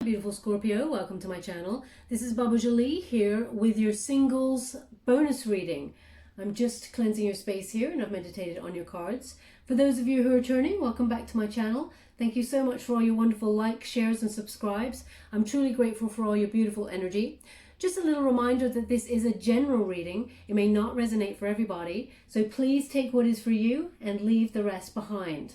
Beautiful Scorpio, welcome to my channel. This is Baba Jolie here with your singles bonus reading. I'm just cleansing your space here and I've meditated on your cards. For those of you who are returning, welcome back to my channel. Thank you so much for all your wonderful likes, shares and subscribes. I'm truly grateful for all your beautiful energy. Just a little reminder that this is a general reading. It may not resonate for everybody, so please take what is for you and leave the rest behind.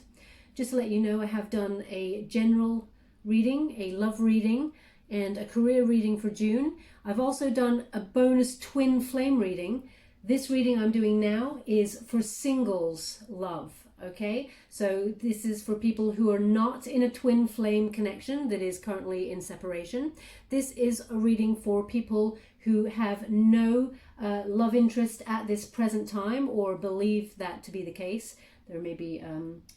Just to let you know, I have done a general reading, a love reading, and a career reading for June. I've also done a bonus twin flame reading. This reading I'm doing now is for singles love, okay? So this is for people who are not in a twin flame connection that is currently in separation. This is a reading for people who have no love interest at this present time or believe that to be the case. There may be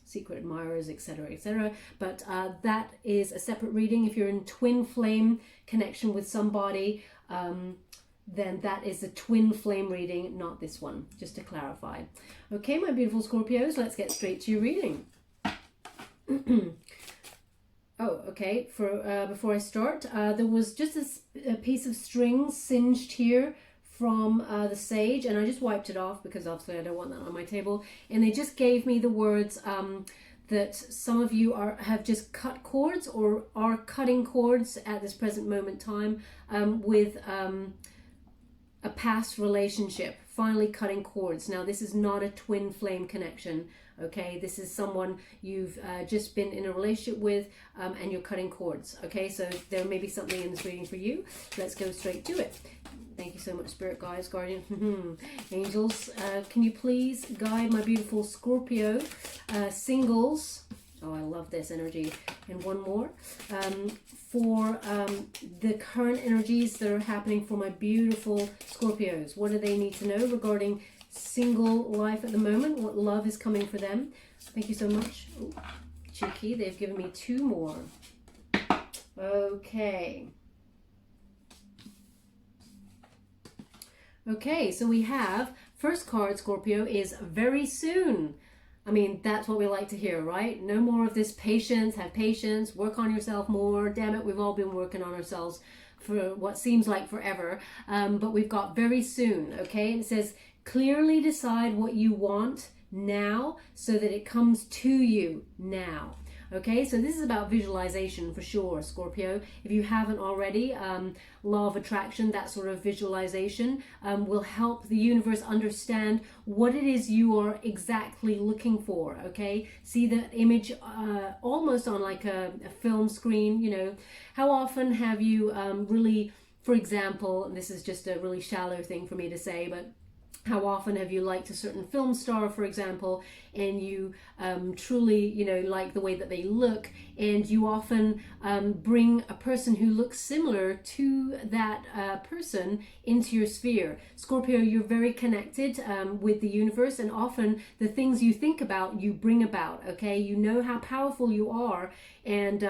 secret admirers, etc., etc. But that is a separate reading. If you're in twin flame connection with somebody, then that is a twin flame reading, not this one, just to clarify. Okay, my beautiful Scorpios, let's get straight to your reading. Oh, okay, before I start, there was just a piece of string singed here from the sage, and I just wiped it off because obviously I don't want that on my table. And they just gave me the words that some of you have just cut cords or are cutting cords at this present moment time with a past relationship, finally cutting cords. Now this is not a twin flame connection, okay? This is someone you've just been in a relationship with and you're cutting cords, okay? So there may be something in this reading for you. Let's go straight to it. Thank you so much, Spirit Guides, Guardian, Angels. Can you please guide my beautiful Scorpio singles? Oh, I love this energy. And one more. For the current energies that are happening for my beautiful Scorpios. What do they need to know regarding single life at the moment? What love is coming for them? Thank you so much. Ooh, cheeky. They've given me two more. Okay. Okay, so we have, first card, Scorpio, is very soon. I mean, that's what we like to hear, right? No more of this patience, have patience, work on yourself more. Damn it, we've all been working on ourselves for what seems like forever. But we've got very soon, okay? And it says, clearly decide what you want now so that it comes to you now. Okay, so this is about visualization for sure, Scorpio. If you haven't already, law of attraction, that sort of visualization will help the universe understand what it is you are exactly looking for, okay? See that image almost on like a film screen, you know. How often have you really, for example, and this is just a really shallow thing for me to say, but how often have you liked a certain film star, for example, and you truly, you know, like the way that they look, and you often bring a person who looks similar to that person into your sphere. Scorpio, you're very connected with the universe, and often the things you think about, you bring about, okay? You know how powerful you are, and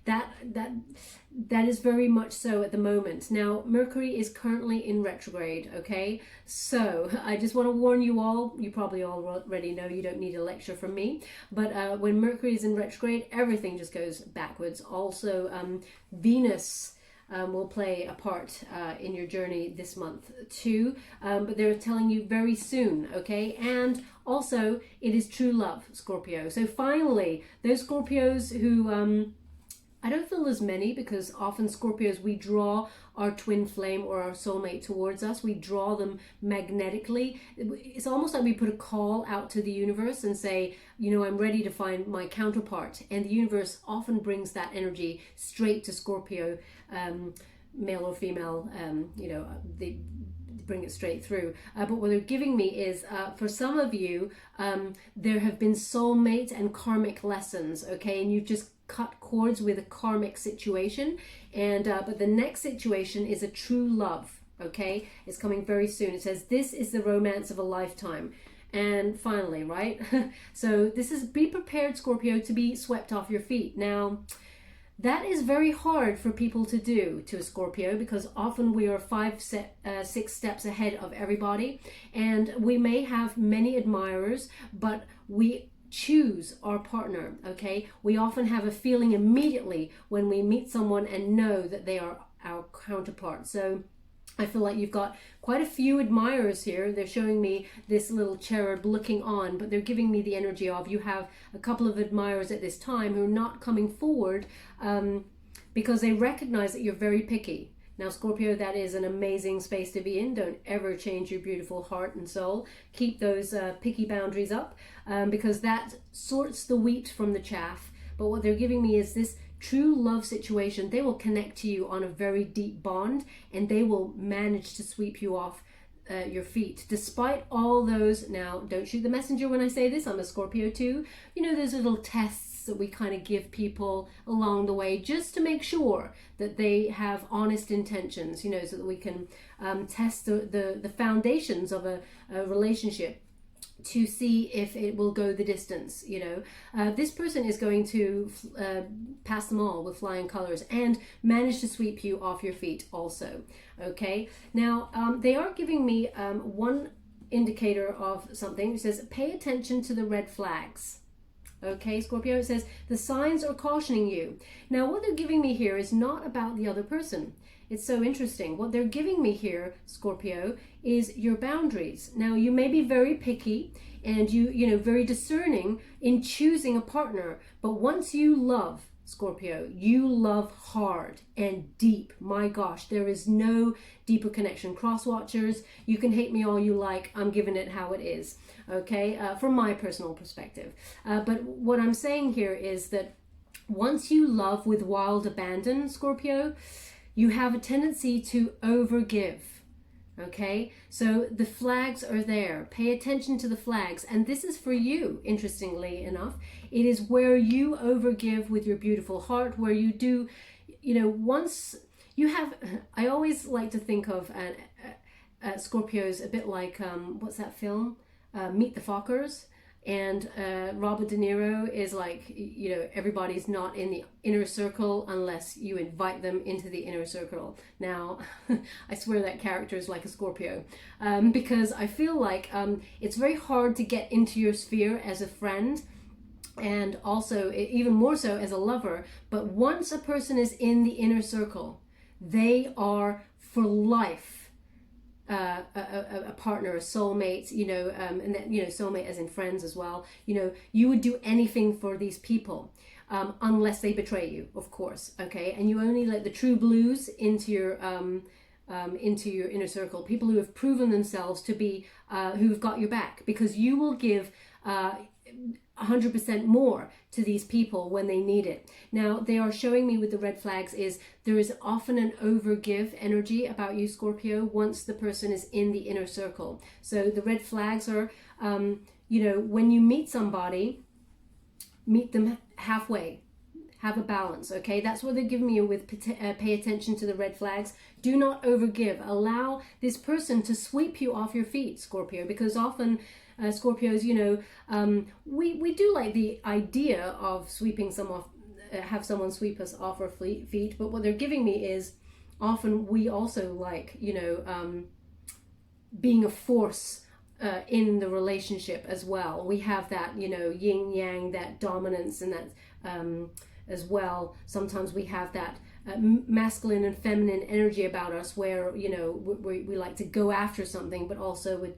that is very much so at the moment. Now, Mercury is currently in retrograde, okay? So I just want to warn you all, you probably already know, you don't need a lecture from me, but when Mercury is in retrograde, everything just goes backwards. Also, Venus will play a part in your journey this month too, but they're telling you very soon, okay? And also, it is true love, Scorpio. So finally, those Scorpios who I don't feel as many, because often Scorpios, we draw our twin flame or our soulmate towards us. We draw them magnetically. It's almost like we put a call out to the universe and say, you know, I'm ready to find my counterpart. And the universe often brings that energy straight to Scorpio, male or female, you know, they bring it straight through. But what they're giving me is, for some of you, there have been soulmate and karmic lessons, okay? And you've just cut cords with a karmic situation, and but the next situation is a true love, okay? It's coming very soon. It says this is the romance of a lifetime. And finally, right? So this is, be prepared, Scorpio, to be swept off your feet. Now, that is very hard for people to do to a Scorpio, because often we are 6 steps ahead of everybody, and we may have many admirers, but we choose our partner, okay? We often have a feeling immediately when we meet someone and know that they are our counterpart. So I feel like you've got quite a few admirers here. They're showing me this little cherub looking on, but they're giving me the energy of you have a couple of admirers at this time who are not coming forward because they recognize that you're very picky. Now, Scorpio, that is an amazing space to be in. Don't ever change your beautiful heart and soul. Keep those picky boundaries up because that sorts the wheat from the chaff. But what they're giving me is this true love situation. They will connect to you on a very deep bond, and they will manage to sweep you off your feet despite all those. Now, don't shoot the messenger when I say this. I'm a Scorpio too. You know, those little tests that we kind of give people along the way just to make sure that they have honest intentions, you know, so that we can test the foundations of a relationship to see if it will go the distance. You know, this person is going to pass them all with flying colors and manage to sweep you off your feet also. Okay, now they are giving me one indicator of something. It says pay attention to the red flags. Okay, Scorpio, it says the signs are cautioning you. Now, what they're giving me here is not about the other person. It's so interesting. What they're giving me here, Scorpio, is your boundaries. Now, you may be very picky and you know, very discerning in choosing a partner, but once you love, Scorpio, you love hard and deep. My gosh, there is no deeper connection. Cross watchers, you can hate me all you like. I'm giving it how it is, okay, from my personal perspective. But what I'm saying here is that once you love with wild abandon, Scorpio, you have a tendency to overgive. Okay, so the flags are there. Pay attention to the flags. And this is for you, interestingly enough. It is where you overgive with your beautiful heart, where you do, you know, once you have, I always like to think of Scorpios a bit like, what's that film? Meet the Fockers. And Robert De Niro is like, you know, everybody's not in the inner circle unless you invite them into the inner circle. Now, I swear that character is like a Scorpio because I feel like it's very hard to get into your sphere as a friend and also even more so as a lover. But once a person is in the inner circle, they are for life. A partner, a soulmate, you know, and that, you know, soulmate as in friends as well. You know, you would do anything for these people unless they betray you, of course. Okay, and you only let the true blues into your inner circle. People who have proven themselves to be who've got your back, because you will give 100% more to these people when they need it. Now, they are showing me with the red flags is there is often an overgive energy about you, Scorpio, once the person is in the inner circle. So the red flags are, you know, when you meet somebody, meet them halfway. Have a balance, okay? That's what they're giving you with pay attention to the red flags. Do not overgive. Allow this person to sweep you off your feet, Scorpio, because often Scorpios, you know, we do like the idea of sweeping someone, have someone sweep us off our feet, but what they're giving me is often we also like, you know, being a force in the relationship as well. We have that, you know, yin yang, that dominance, and that as well. Sometimes we have that masculine and feminine energy about us where, you know, we like to go after something but also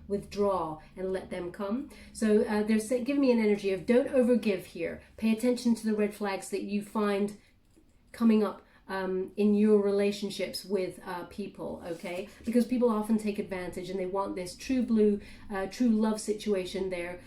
withdraw and let them come. So they're giving me an energy of don't overgive here. Pay attention to the red flags that you find coming up in your relationships with people, okay? Because people often take advantage and they want this true blue, true love situation there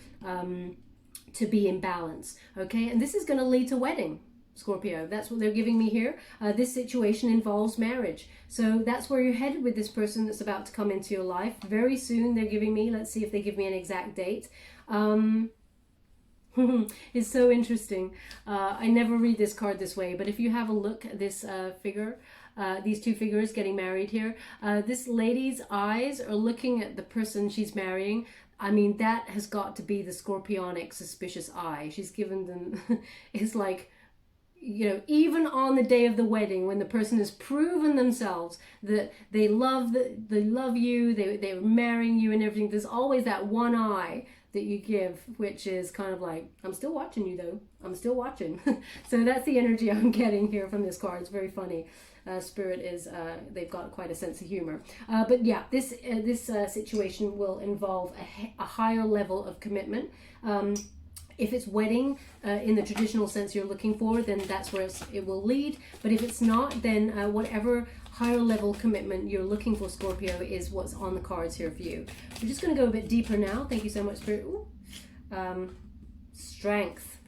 to be in balance, okay? And this is going to lead to wedding, Scorpio. That's what they're giving me here. This situation involves marriage. So that's where you're headed with this person that's about to come into your life. Very soon, they're giving me, let's see if they give me an exact date. It's so interesting. I never read this card this way, but if you have a look at this figure, these two figures getting married here, this lady's eyes are looking at the person she's marrying. I mean, that has got to be the Scorpionic suspicious eye. She's given them, it's like, you know, even on the day of the wedding, when the person has proven themselves that they love you, they're marrying you and everything, there's always that one eye that you give, which is kind of like, I'm still watching you though. I'm still watching. So that's the energy I'm getting here from this card. It's very funny. Spirit is, they've got quite a sense of humor. But yeah, this situation will involve a higher level of commitment. If it's wedding in the traditional sense you're looking for, then that's where it will lead. But if it's not, then whatever higher level commitment you're looking for, Scorpio, is what's on the cards here for you. We're just going to go a bit deeper now. Thank you so much, Spirit. Strength.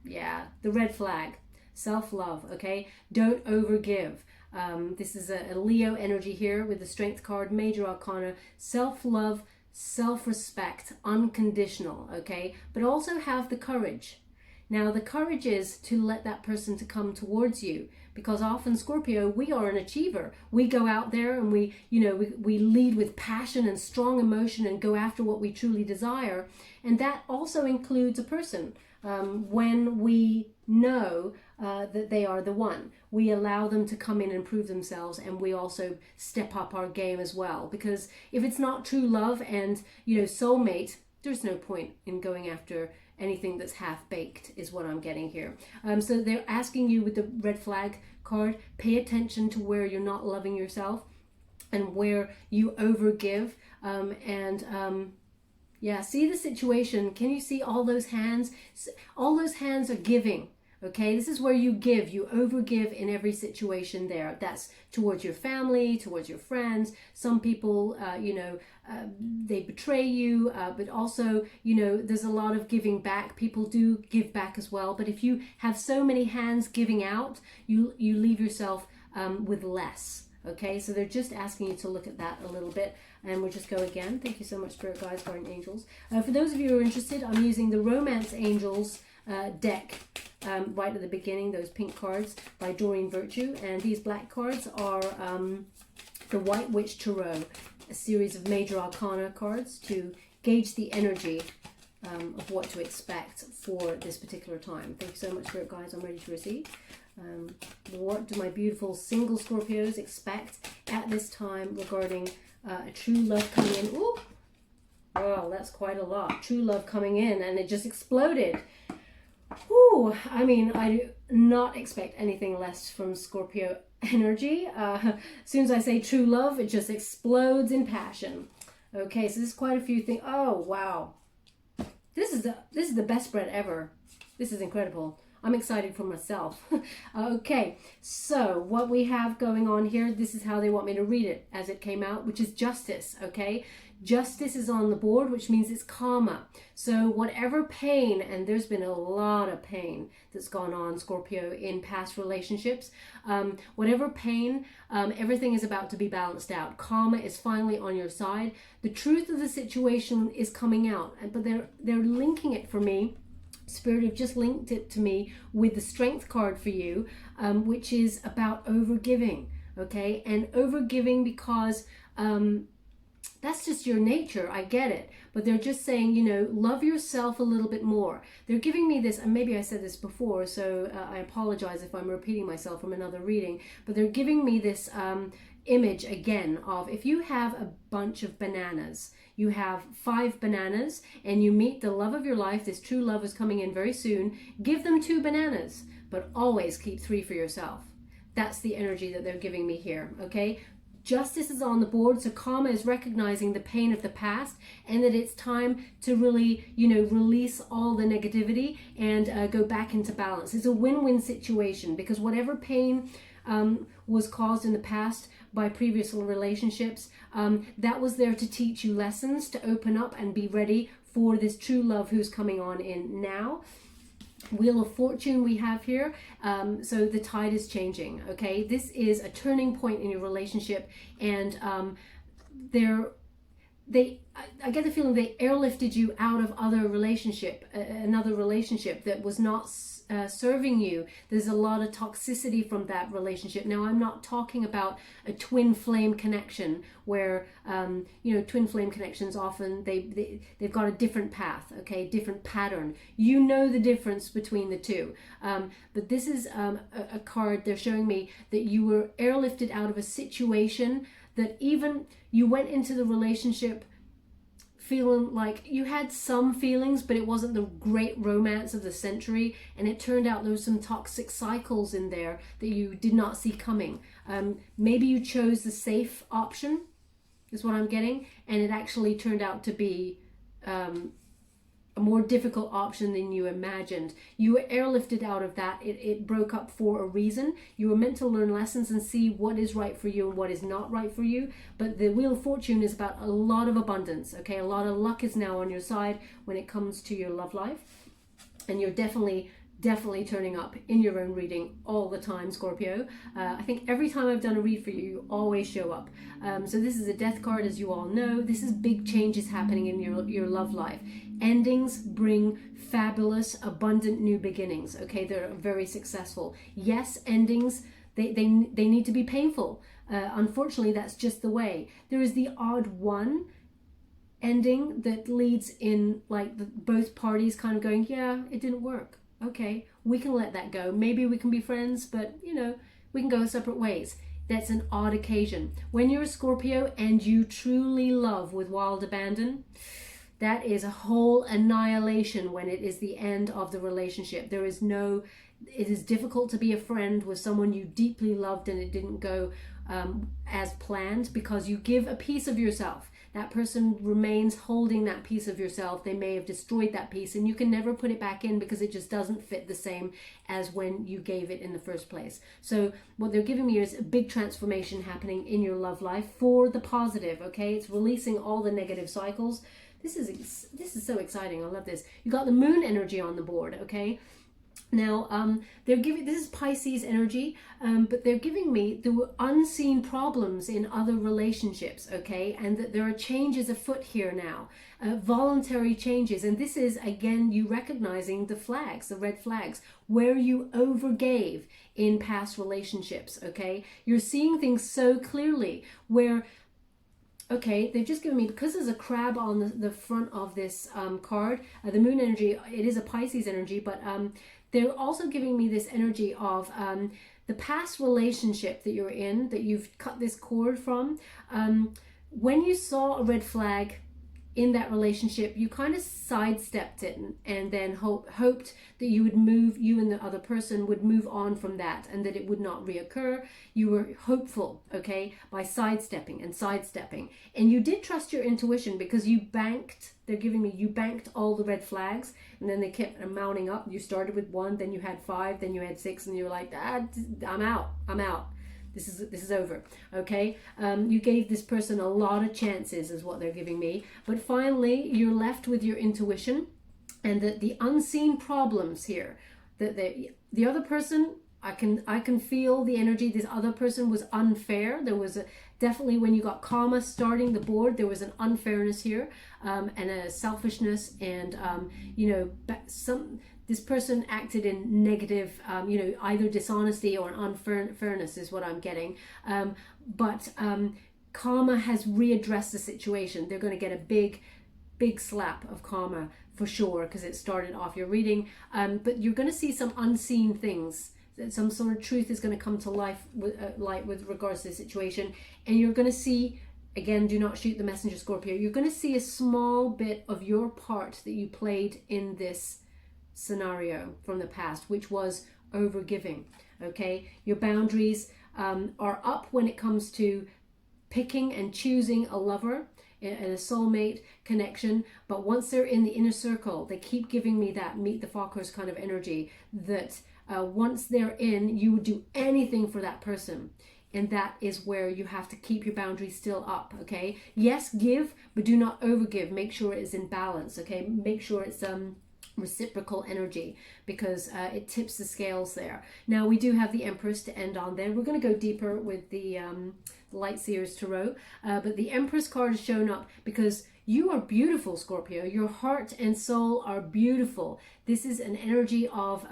Yeah, the red flag. Self-love, okay? Don't overgive. This is a Leo energy here with the Strength card, Major Arcana. Self-love, self-respect, unconditional, okay? But also have the courage. Now, the courage is to let that person to come towards you, because often, Scorpio, we are an achiever. We go out there and we lead with passion and strong emotion and go after what we truly desire. And that also includes a person. When we know that they are the one, we allow them to come in and prove themselves, and we also step up our game as well. Because if it's not true love and, soulmate, there's no point in going after anything that's half-baked, is what I'm getting here. So they're asking you with the red flag card, pay attention to where you're not loving yourself and where you overgive. Yeah, see the situation. Can you see all those hands? All those hands are giving. Okay, this is where you give. You overgive in every situation there. That's towards your family, towards your friends. Some people, they betray you, but also, there's a lot of giving back. People do give back as well. But if you have so many hands giving out, you leave yourself with less. Okay, so they're just asking you to look at that a little bit. And we'll just go again. Thank you so much, Spirit Guides, Guardian Angels. For those of you who are interested, I'm using the Romance Angels deck right at the beginning, those pink cards by Doreen Virtue. And these black cards are the White Witch Tarot, a series of major arcana cards to gauge the energy of what to expect for this particular time. Thank you so much, Spirit Guides. I'm ready to receive. What do my beautiful single Scorpios expect at this time regarding a true love coming in? Ooh, wow, that's quite a lot. True love coming in, and it just exploded. Ooh, I mean, I do not expect anything less from Scorpio energy. As soon as I say true love, it just explodes in passion. Okay, so there's quite a few things. Oh, wow. This is the best spread ever. This is incredible. I'm excited for myself. Okay, so what we have going on here, this is how they want me to read it as it came out, which is justice, okay? Justice is on the board, which means it's karma. So whatever pain, and there's been a lot of pain that's gone on, Scorpio, in past relationships, whatever pain, everything is about to be balanced out. Karma is finally on your side. The truth of the situation is coming out, but they're linking it for me. Spirit have just linked it to me with the Strength card for you, which is about overgiving, okay? And overgiving because that's just your nature. I get it. But they're just saying, love yourself a little bit more. They're giving me this, and maybe I said this before, so I apologize if I'm repeating myself from another reading, but they're giving me this image again of, if you have a bunch of bananas, you have 5 bananas, and you meet the love of your life, this true love is coming in very soon, give them 2 bananas, but always keep 3 for yourself. That's the energy that they're giving me here, okay? Justice is on the board, so karma is recognizing the pain of the past, and that it's time to really, release all the negativity and go back into balance. It's a win-win situation, because whatever pain was caused in the past by previous relationships, that was there to teach you lessons, to open up and be ready for this true love who's coming on in now. Wheel of Fortune we have here, so the tide is changing, okay? This is a turning point in your relationship, and I get the feeling they airlifted you out of another relationship that was not serving you. There's a lot of toxicity from that relationship. Now, I'm not talking about a twin flame connection where, twin flame connections often, they've got a different path, okay, different pattern. You know the difference between the two. But this is a card, they're showing me that you were airlifted out of a situation that even you went into the relationship feeling like you had some feelings, but it wasn't the great romance of the century, and it turned out there was some toxic cycles in there that you did not see coming. Maybe you chose the safe option, is what I'm getting, and it actually turned out to be a more difficult option than you imagined. You were airlifted out of that. It broke up for a reason. You were meant to learn lessons and see what is right for you and what is not right for you. But the Wheel of Fortune is about a lot of abundance, okay? A lot of luck is now on your side when it comes to your love life. And you're definitely turning up in your own reading all the time, Scorpio. I think every time I've done a read for you, you always show up. So this is a death card, as you all know. This is big changes happening in your love life. Endings bring fabulous, abundant new beginnings. Okay, they're very successful. Yes, endings, they need to be painful. Unfortunately, that's just the way. There is the odd one ending that leads in like both parties kind of going, yeah, it didn't work. Okay, we can let that go. Maybe we can be friends, but you know, we can go separate ways. That's an odd occasion. When you're a Scorpio and you truly love with wild abandon, that is a whole annihilation when it is the end of the relationship. It is difficult to be a friend with someone you deeply loved and it didn't go as planned, because you give a piece of yourself. That person remains holding that piece of yourself. They may have destroyed that piece and you can never put it back in because it just doesn't fit the same as when you gave it in the first place. So what they're giving me is a big transformation happening in your love life for the positive, okay? It's releasing all the negative cycles. This is so exciting. I love this. You got the moon energy on the board, okay? Now, they're giving, this is Pisces energy, but they're giving me the unseen problems in other relationships, okay? And that there are changes afoot here now, voluntary changes. And this is, again, you recognizing the flags, the red flags, where you overgave in past relationships, okay? You're seeing things so clearly where, okay, they've just given me, because there's a crab on the front of this card, the moon energy, it is a Pisces energy, but they're also giving me this energy of the past relationship that you're in, that you've cut this cord from. When you saw a red flag in that relationship, you kind of sidestepped it and then hoped that you and the other person would move on from that and that it would not reoccur. You were hopeful, okay, by sidestepping. And you did trust your intuition because you banked, they're giving me, you banked all the red flags and then they kept mounting up. You started with 1, then you had 5, then you had 6, and you were like, I'm out. This is over, okay? You gave this person a lot of chances is what they're giving me. But finally, you're left with your intuition and the unseen problems here. That the other person, I can feel the energy. This other person was unfair. There was definitely, when you got karma starting the board, there was an unfairness here and a selfishness and, this person acted in negative, either dishonesty or unfairness is what I'm getting. But karma has readdressed the situation. They're going to get a big slap of karma for sure because it started off your reading. But you're going to see some unseen things. Some sort of truth is going to come to light with regards to the situation. And you're going to see, again, do not shoot the messenger, Scorpio. You're going to see a small bit of your part that you played in this scenario from the past, which was overgiving, okay? Your boundaries are up when it comes to picking and choosing a lover and a soulmate connection, but once they're in the inner circle, they keep giving me that meet the Fockers kind of energy that once they're in, you would do anything for that person. And that is where you have to keep your boundaries still up, okay? Yes, give, but do not overgive. Make sure it is in balance, okay? Make sure it's reciprocal energy because it tips the scales there. Now we do have the Empress to end on there. We're going to go deeper with the Light Seers Tarot, but the Empress card has shown up because you are beautiful, Scorpio. Your heart and soul are beautiful. This is an energy of,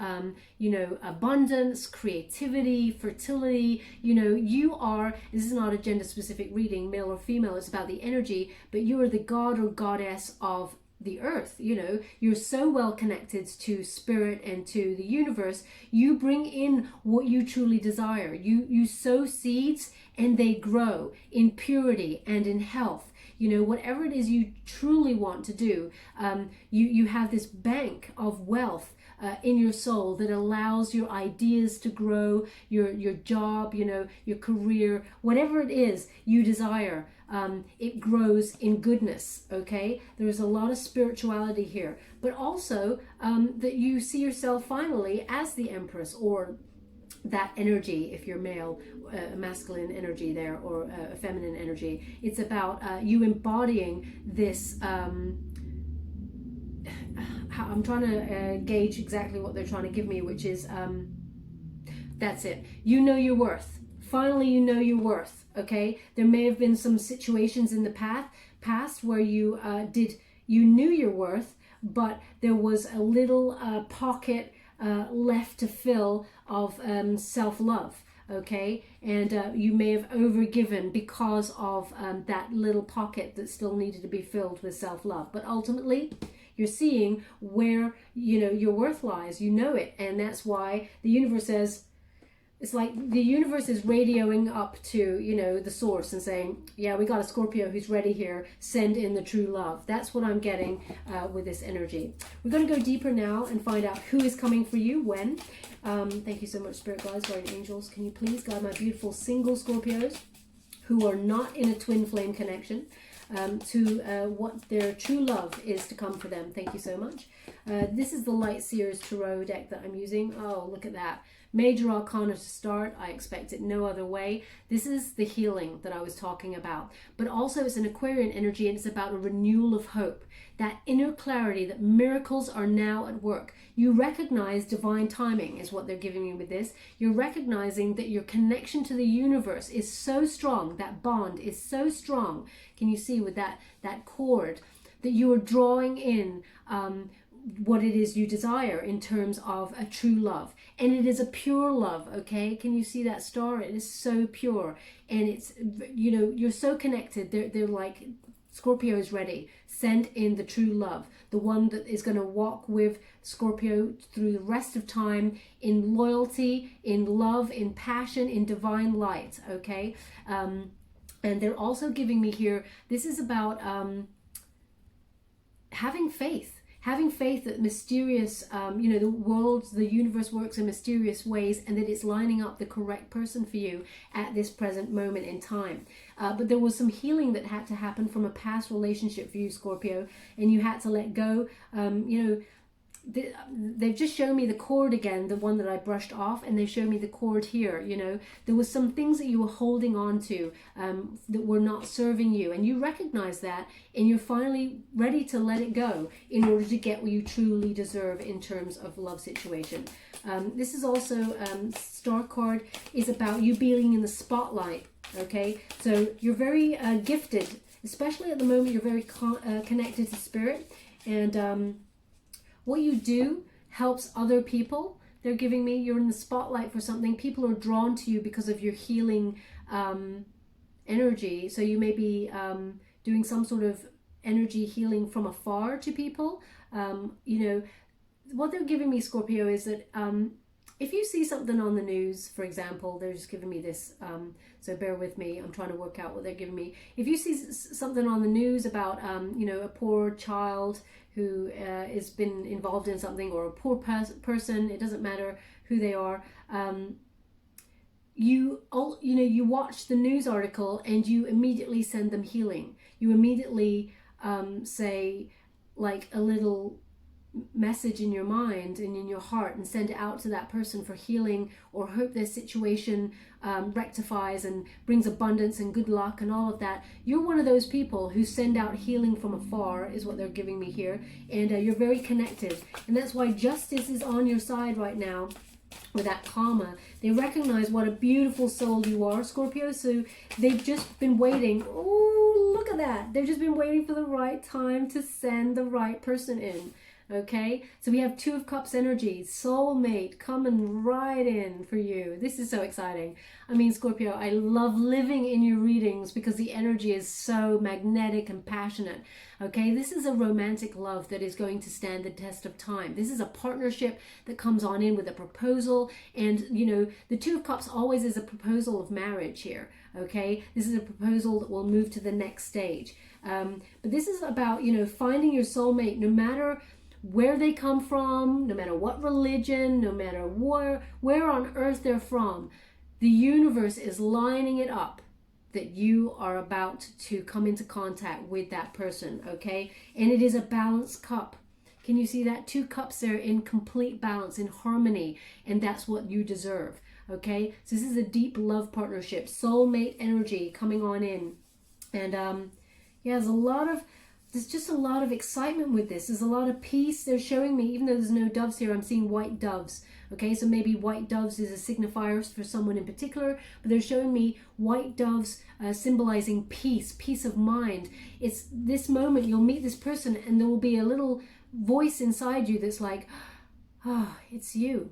abundance, creativity, fertility. You are, this is not a gender specific reading, male or female, it's about the energy, but you are the god or goddess of the earth. You're so well connected to spirit and to the universe. You bring in what you truly desire. You sow seeds and they grow in purity and in health. you know, whatever it is you truly want to do, you have this bank of wealth in your soul that allows your ideas to grow, your job, you know, your career, whatever it is you desire. It grows in goodness, okay? There is a lot of spirituality here, but also that you see yourself finally as the Empress, or that energy, if you're male, a masculine energy there, or a feminine energy. It's about you embodying this, I'm trying to gauge exactly what they're trying to give me, which is, that's it. You know your worth. Finally, you know your worth, okay? There may have been some situations in the past where you knew your worth, but there was a little pocket left to fill of self-love, okay? And you may have overgiven because of that little pocket that still needed to be filled with self-love. But ultimately, you're seeing where, you know, your worth lies. You know it, and that's why the universe says, it's like the universe is radioing up to, you know, the source and saying, yeah, we got a Scorpio who's ready here. Send in the true love. That's what I'm getting with this energy. We're going to go deeper now and find out who is coming for you when. Thank you so much, Spirit Guides, Guardian Angels. Can you please guide my beautiful single Scorpios who are not in a twin flame connection to what their true love is to come for them. Thank you so much. This is the Light Seers Tarot deck that I'm using. Oh, look at that. Major Arcana to start. I expect it no other way. This is the healing that I was talking about. But also it's an Aquarian energy, and it's about a renewal of hope. That inner clarity that miracles are now at work. You recognize divine timing is what they're giving you with this. You're recognizing that your connection to the universe is so strong. That bond is so strong. Can you see with that cord that you are drawing in what it is you desire in terms of a true love, and it is a pure love, okay? Can you see that star? It is so pure, and it's, you know, you're so connected. They're like, Scorpio is ready. Send in the true love, the one that is going to walk with Scorpio through the rest of time in loyalty, in love, in passion, in divine light, okay? And they're also giving me here, this is about having faith. Having faith that mysterious, you know, the world, the universe works in mysterious ways, and that it's lining up the correct person for you at this present moment in time. But there was some healing that had to happen from a past relationship for you, Scorpio, and you had to let go. You know, they've just shown me the cord again, the one that I brushed off, and they show me the cord here. You know, there was some things that you were holding on to that were not serving you, and you recognize that, and you're finally ready to let it go in order to get what you truly deserve in terms of love situation. This is also, star card is about you being in the spotlight, okay? So you're very gifted, especially at the moment. You're very connected to spirit, and what you do helps other people. They're giving me, you're in the spotlight for something. People are drawn to you because of your healing energy. So you may be doing some sort of energy healing from afar to people. You know, what they're giving me, Scorpio, is that if you see something on the news, for example, they're just giving me this, so bear with me, I'm trying to work out what they're giving me. If you see something on the news about, you know, a poor child who has been involved in something, or a poor person, it doesn't matter who they are, you know, you watch the news article and you immediately send them healing. You immediately say like a little message in your mind and in your heart and send it out to that person for healing, or hope their situation rectifies and brings abundance and good luck and all of that. You're one of those people who send out healing from afar, is what they're giving me here, and you're very connected, and that's why justice is on your side right now with that karma. They recognize what a beautiful soul you are, Scorpio, so they've just been waiting. Oh, look at that. They've just been waiting for the right time to send the right person in. Okay, so we have Two of Cups energy, soulmate coming right in for you. This is so exciting. I mean, Scorpio, I love living in your readings because the energy is so magnetic and passionate. Okay, this is a romantic love that is going to stand the test of time. This is a partnership that comes on in with a proposal. And, you know, the Two of Cups always is a proposal of marriage here. Okay, this is a proposal that will move to the next stage. But this is about, you know, finding your soulmate no matter where they come from, no matter what religion, no matter where on earth they're from. The universe is lining it up that you are about to come into contact with that person, okay? And it is a balanced cup. Can you see that? Two cups there in complete balance, in harmony, and that's what you deserve, okay? So this is a deep love partnership, soulmate energy coming on in. And yeah, there's just a lot of excitement with this. There's a lot of peace. They're showing me, even though there's no doves here, I'm seeing white doves. Okay, so maybe white doves is a signifier for someone in particular, but they're showing me white doves symbolizing peace, peace of mind. It's this moment you'll meet this person and there will be a little voice inside you that's like, oh, it's you.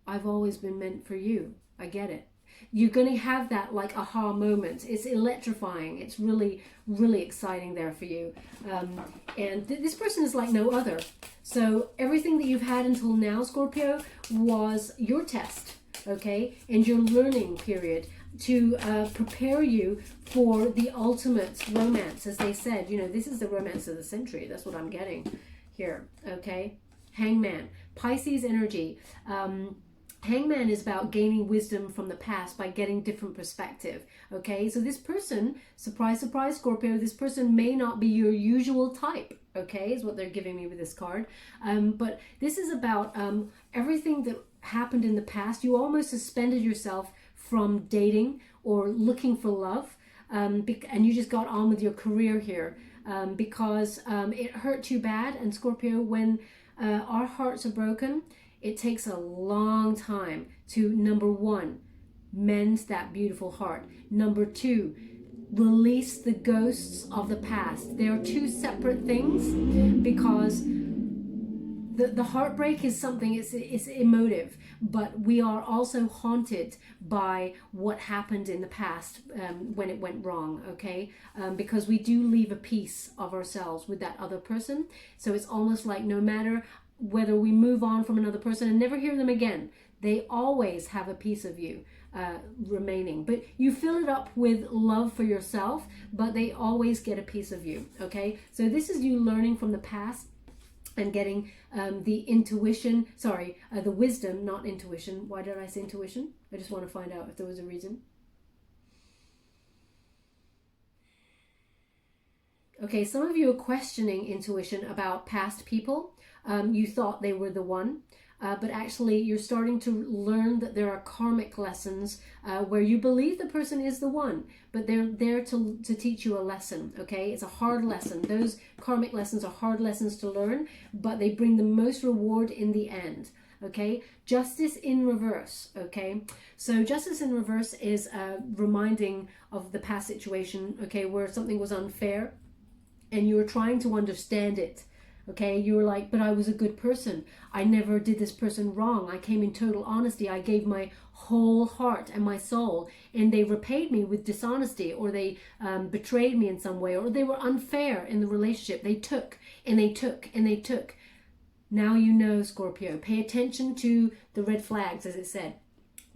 I've always been meant for you. I get it. You're going to have that like aha moment. It's electrifying. It's really, really exciting there for you. And this person is like no other. So everything that you've had until now, Scorpio, was your test, okay? And your learning period to prepare you for the ultimate romance. As they said, you know, this is the romance of the century. That's what I'm getting here, okay? Hangman, Pisces energy. Hangman is about gaining wisdom from the past by getting different perspective. Okay, so this person, surprise, surprise, Scorpio, this person may not be your usual type. Okay, is what they're giving me with this card. But this is about everything that happened in the past. You almost suspended yourself from dating or looking for love, and you just got on with your career here because it hurt you bad. And Scorpio, when our hearts are broken, it takes a long time to, number one, mend that beautiful heart. Number two, release the ghosts of the past. They are two separate things because the heartbreak is something, it's emotive, but we are also haunted by what happened in the past when it went wrong, okay? Because we do leave a piece of ourselves with that other person. So it's almost like no matter whether we move on from another person and never hear them again, they always have a piece of you remaining. But you fill it up with love for yourself, but they always get a piece of you, okay? So this is you learning from the past and getting the intuition, the wisdom, not intuition. Why did I say intuition? I just want to find out if there was a reason. Okay, some of you are questioning intuition about past people. You thought they were the one, but actually you're starting to learn that there are karmic lessons where you believe the person is the one, but they're there to teach you a lesson, okay? It's a hard lesson. Those karmic lessons are hard lessons to learn, but they bring the most reward in the end, okay? Justice in reverse, okay? So justice in reverse is reminding of the past situation, okay, where something was unfair and you were trying to understand it. Okay, you were like, but I was a good person. I never did this person wrong. I came in total honesty. I gave my whole heart and my soul, and they repaid me with dishonesty, or they betrayed me in some way, or they were unfair in the relationship. They took and they took and they took. Now you know, Scorpio, pay attention to the red flags, as it said.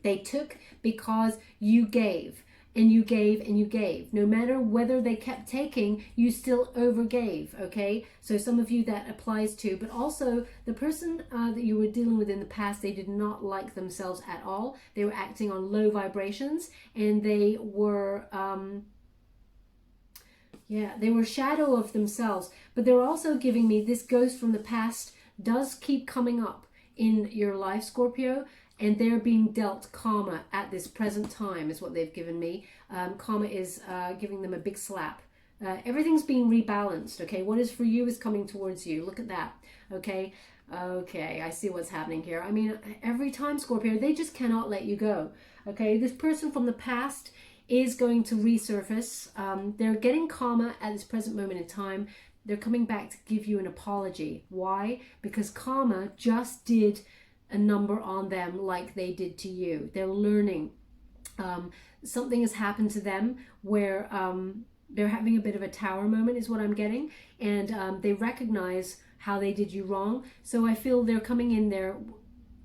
They took because you gave. And you gave and you gave. No matter whether they kept taking, you still overgave, okay? So some of you that applies to, but also the person that you were dealing with in the past, they did not like themselves at all. They were acting on low vibrations, and they were, they were a shadow of themselves. But they're also giving me this ghost from the past does keep coming up in your life, Scorpio. And they're being dealt karma at this present time is what they've given me. Karma is giving them a big slap. Everything's being rebalanced, okay? What is for you is coming towards you. Look at that, okay? Okay, I see what's happening here. I mean, every time, Scorpio, they just cannot let you go, okay? This person from the past is going to resurface. They're getting karma at this present moment in time. They're coming back to give you an apology. Why? Because karma just did a number on them like they did to you. They're learning. Something has happened to them where they're having a bit of a tower moment is what I'm getting. And they recognize how they did you wrong. So I feel they're coming in there.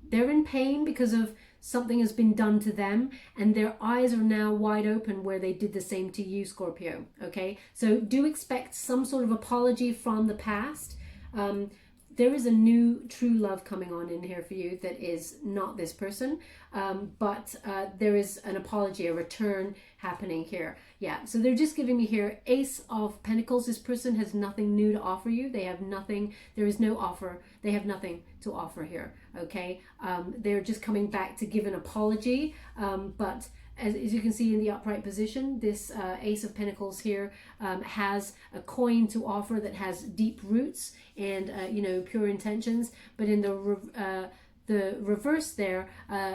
They're in pain because of something has been done to them, and their eyes are now wide open where they did the same to you, Scorpio. Okay, so do expect some sort of apology from the past. There is a new true love coming on in here for you that is not this person, but there is an apology, a return happening here. Yeah, so they're just giving me here Ace of Pentacles. This person has nothing new to offer you. They have nothing. There is no offer. They have nothing to offer here. Okay, they're just coming back to give an apology, but as you can see in the upright position, this Ace of Pentacles here has a coin to offer that has deep roots and pure intentions. But in the reverse there,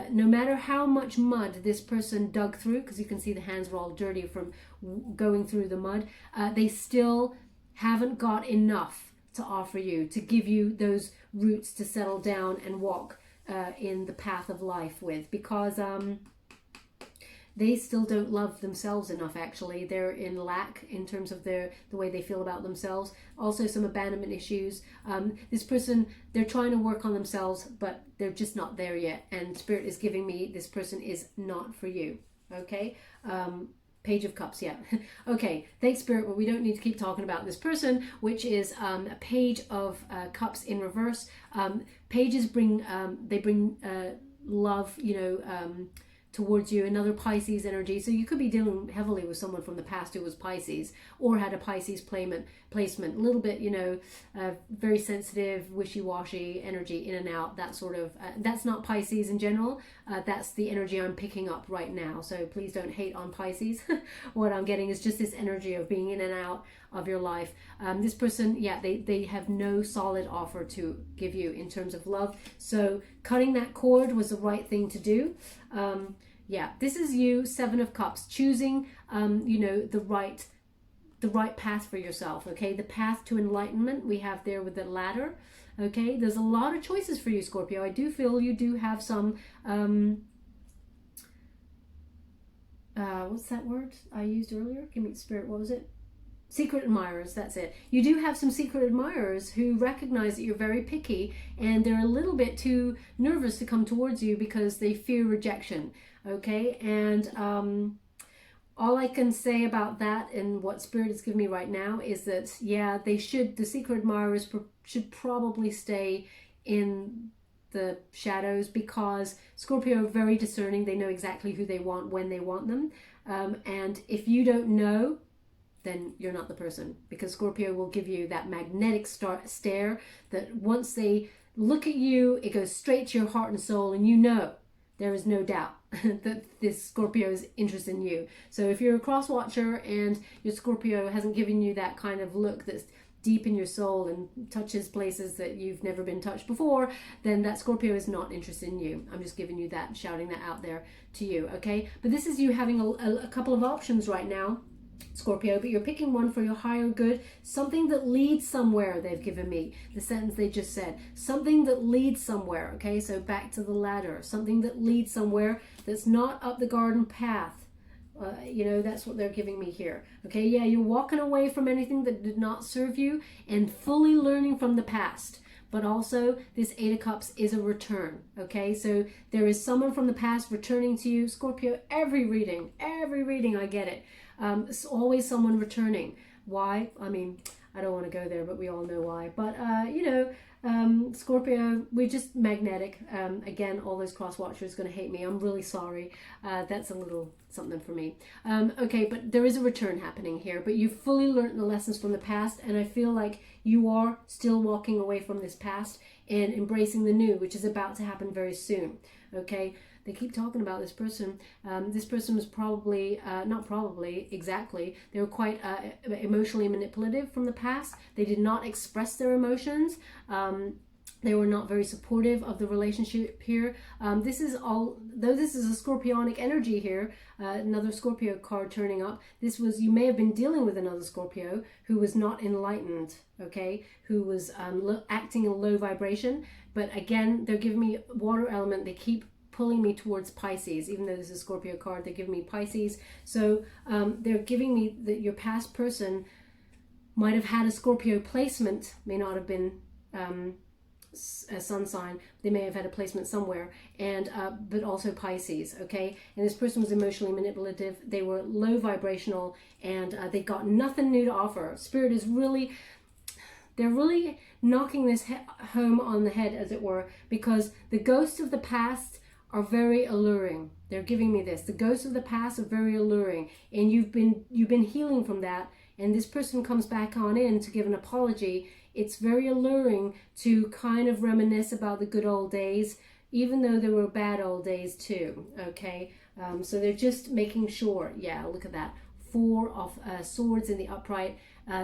no matter how much mud this person dug through, because you can see the hands were all dirty from going through the mud, they still haven't got enough to offer you, to give you those roots to settle down and walk in the path of life with, because they still don't love themselves enough. Actually, they're in lack in terms of the way they feel about themselves. Also some abandonment issues. This person, they're trying to work on themselves, but they're just not there yet, and Spirit is giving me this person is not for you. Okay, Page of Cups. Yeah. Okay, thanks, Spirit, but we don't need to keep talking about this person, which is a Page of Cups in reverse. Pages bring love, towards you, another Pisces energy. So you could be dealing heavily with someone from the past who was Pisces or had a Pisces placement, a little bit, very sensitive, wishy-washy energy, in and out, that sort of, that's not Pisces in general. That's the energy I'm picking up right now. So please don't hate on Pisces. What I'm getting is just this energy of being in and out of your life. This person, yeah, they have no solid offer to give you in terms of love. So cutting that cord was the right thing to do. Yeah, this is you, Seven of Cups, choosing, the right path for yourself. Okay, the path to enlightenment we have there with the ladder. Okay, there's a lot of choices for you, Scorpio. I do feel you do have some, what's that word I used earlier? Give me, Spirit, what was it? Secret admirers, that's it. You do have some secret admirers who recognize that you're very picky, and they're a little bit too nervous to come towards you because they fear rejection. Okay, and all I can say about that and what Spirit is giving me right now is that, yeah, the secret admirers should probably stay in the shadows, because Scorpio are very discerning. They know exactly who they want when they want them. And if you don't know, then you're not the person, because Scorpio will give you that magnetic stare that once they look at you, it goes straight to your heart and soul, and there is no doubt that this Scorpio is interested in you. So if you're a cross watcher and your Scorpio hasn't given you that kind of look that's deep in your soul and touches places that you've never been touched before, then that Scorpio is not interested in you. I'm just giving you that, shouting that out there to you, okay? But this is you having a couple of options right now, Scorpio, but you're picking one for your higher good, something that leads somewhere. They've given me the sentence they just said, something that leads somewhere. Okay, so back to the ladder, something that leads somewhere that's not up the garden path. That's what they're giving me here. Okay, yeah, you're walking away from anything that did not serve you and fully learning from the past. But also this Eight of Cups is a return. Okay, so there is someone from the past returning to you, Scorpio. Every reading I get it. It's always someone returning. Why? I mean, I don't want to go there, but we all know why. But Scorpio, we're just magnetic. Again, all those cross watchers are going to hate me. I'm really sorry. That's a little something for me. Okay, but there is a return happening here, but you've fully learned the lessons from the past, and I feel like you are still walking away from this past and embracing the new, which is about to happen very soon. Okay, they keep talking about this person. This person was probably, not probably, exactly, they were quite emotionally manipulative from the past. They did not express their emotions. They were not very supportive of the relationship here. This is all, though this is a Scorpionic energy here, another Scorpio card turning up. This was, you may have been dealing with another Scorpio who was not enlightened, okay? Who was acting in low vibration. But again, they're giving me water element. They keep pulling me towards Pisces, even though this is a Scorpio card, they're giving me Pisces. So they're giving me that your past person might have had a Scorpio placement, may not have been a sun sign, they may have had a placement somewhere, and but also Pisces, okay? And this person was emotionally manipulative, they were low vibrational, and they got nothing new to offer. Spirit is really, they're really knocking this home on the head, as it were, because the ghosts of the past are very alluring. They're giving me this. The ghosts of the past are very alluring, and you've been healing from that, and this person comes back on in to give an apology. It's very alluring to kind of reminisce about the good old days, even though there were bad old days too, okay? So they're just making sure, yeah, look at that. 4 of Swords in the upright.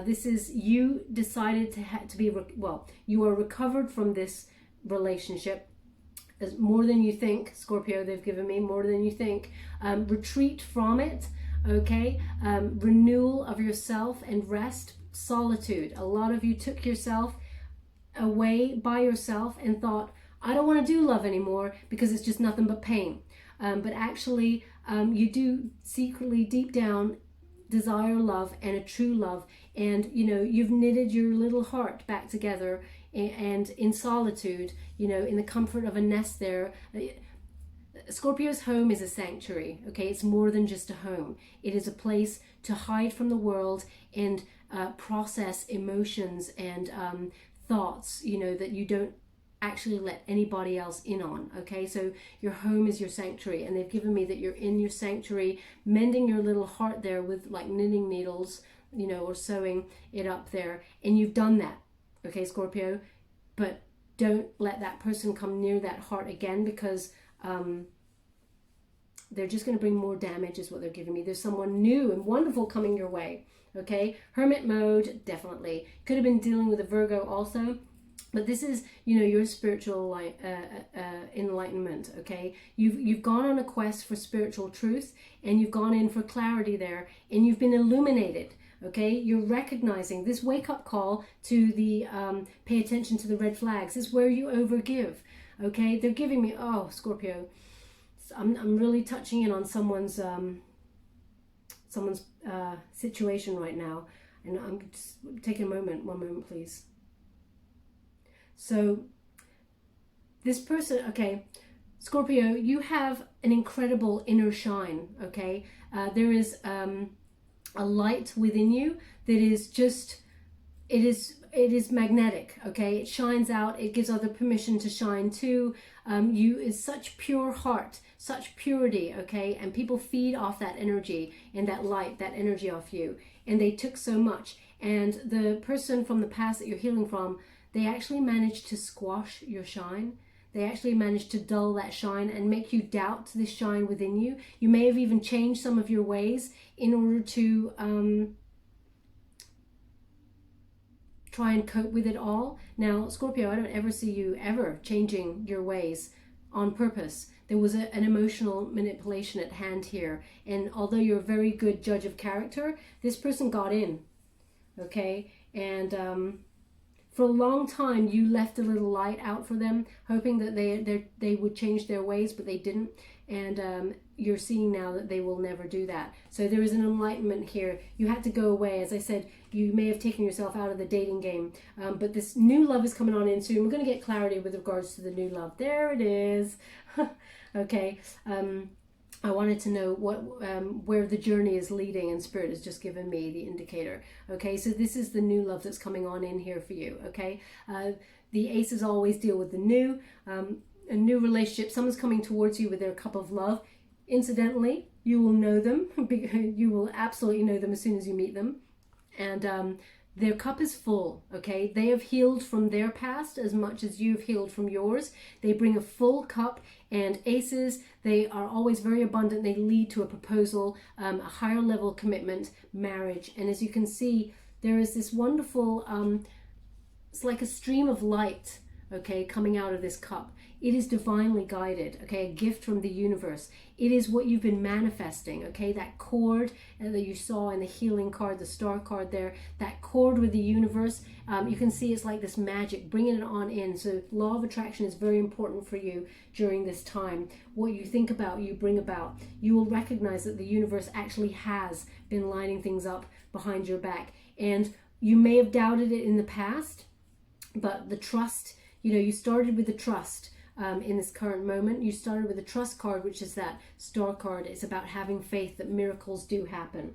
This is, you decided to be, well, you are recovered from this relationship. As more than you think, Scorpio, they've given me more than you think. Retreat from it, okay? Renewal of yourself and rest. Solitude. A lot of you took yourself away by yourself and thought, I don't want to do love anymore because it's just nothing but pain. But actually, you do secretly, deep down, desire love and a true love. And, you know, you've knitted your little heart back together, and in solitude, you know, in the comfort of a nest there. Scorpio's home is a sanctuary, okay? It's more than just a home. It is a place to hide from the world and process emotions and thoughts, you know, that you don't actually let anybody else in on, okay? So your home is your sanctuary, and they've given me that you're in your sanctuary, mending your little heart there with like knitting needles, you know, or sewing it up there, and you've done that, okay, Scorpio? But don't let that person come near that heart again, because they're just going to bring more damage is what they're giving me. There's someone new and wonderful coming your way, okay? Hermit mode, definitely. Could have been dealing with a Virgo also, but this is, you know, your spiritual enlightenment, okay? You've gone on a quest for spiritual truth, and you've gone in for clarity there, and you've been illuminated, okay? You're recognizing this wake-up call to the pay attention to the red flags. This is where you overgive, okay? They're giving me, oh, Scorpio, I'm really touching in on someone's situation right now, and I'm just taking a moment. One moment, please. So this person, okay, Scorpio, you have an incredible inner shine, okay? There is a light within you that is just, it is magnetic, okay? It shines out. It gives other permission to shine too. You is such pure heart, such purity, okay? And people feed off that energy and that light, that energy off you. And they took so much. And the person from the past that you're healing from, they actually managed to squash your shine. They actually managed to dull that shine and make you doubt this shine within you. You may have even changed some of your ways in order to try and cope with it all. Now, Scorpio, I don't ever see you ever changing your ways on purpose. There was an emotional manipulation at hand here. And although you're a very good judge of character, this person got in, okay? And for a long time, you left a little light out for them, hoping that they would change their ways, but they didn't. And you're seeing now that they will never do that. So there is an enlightenment here. You had to go away. As I said, you may have taken yourself out of the dating game, but this new love is coming on in soon. We're going to get clarity with regards to the new love. There it is. Okay. I wanted to know where the journey is leading, and Spirit has just given me the indicator. Okay, so this is the new love that's coming on in here for you. Okay, the aces always deal with the new, a new relationship. Someone's coming towards you with their cup of love. Incidentally, you will know them. You will absolutely know them as soon as you meet them, and their cup is full, okay? They have healed from their past as much as you've healed from yours. They bring a full cup, and aces, they are always very abundant. They lead to a proposal, a higher level commitment, marriage. And as you can see, there is this wonderful, it's like a stream of light, okay, coming out of this cup. It is divinely guided, okay, a gift from the universe. It is what you've been manifesting, okay, that cord that you saw in the healing card, the star card there, that cord with the universe, you can see it's like this magic, bringing it on in. So law of attraction is very important for you during this time. What you think about, you bring about. You will recognize that the universe actually has been lining things up behind your back. And you may have doubted it in the past, but the trust, you know, you started with the trust. In this current moment, you started with the trust card, which is that star card. It's about having faith that miracles do happen.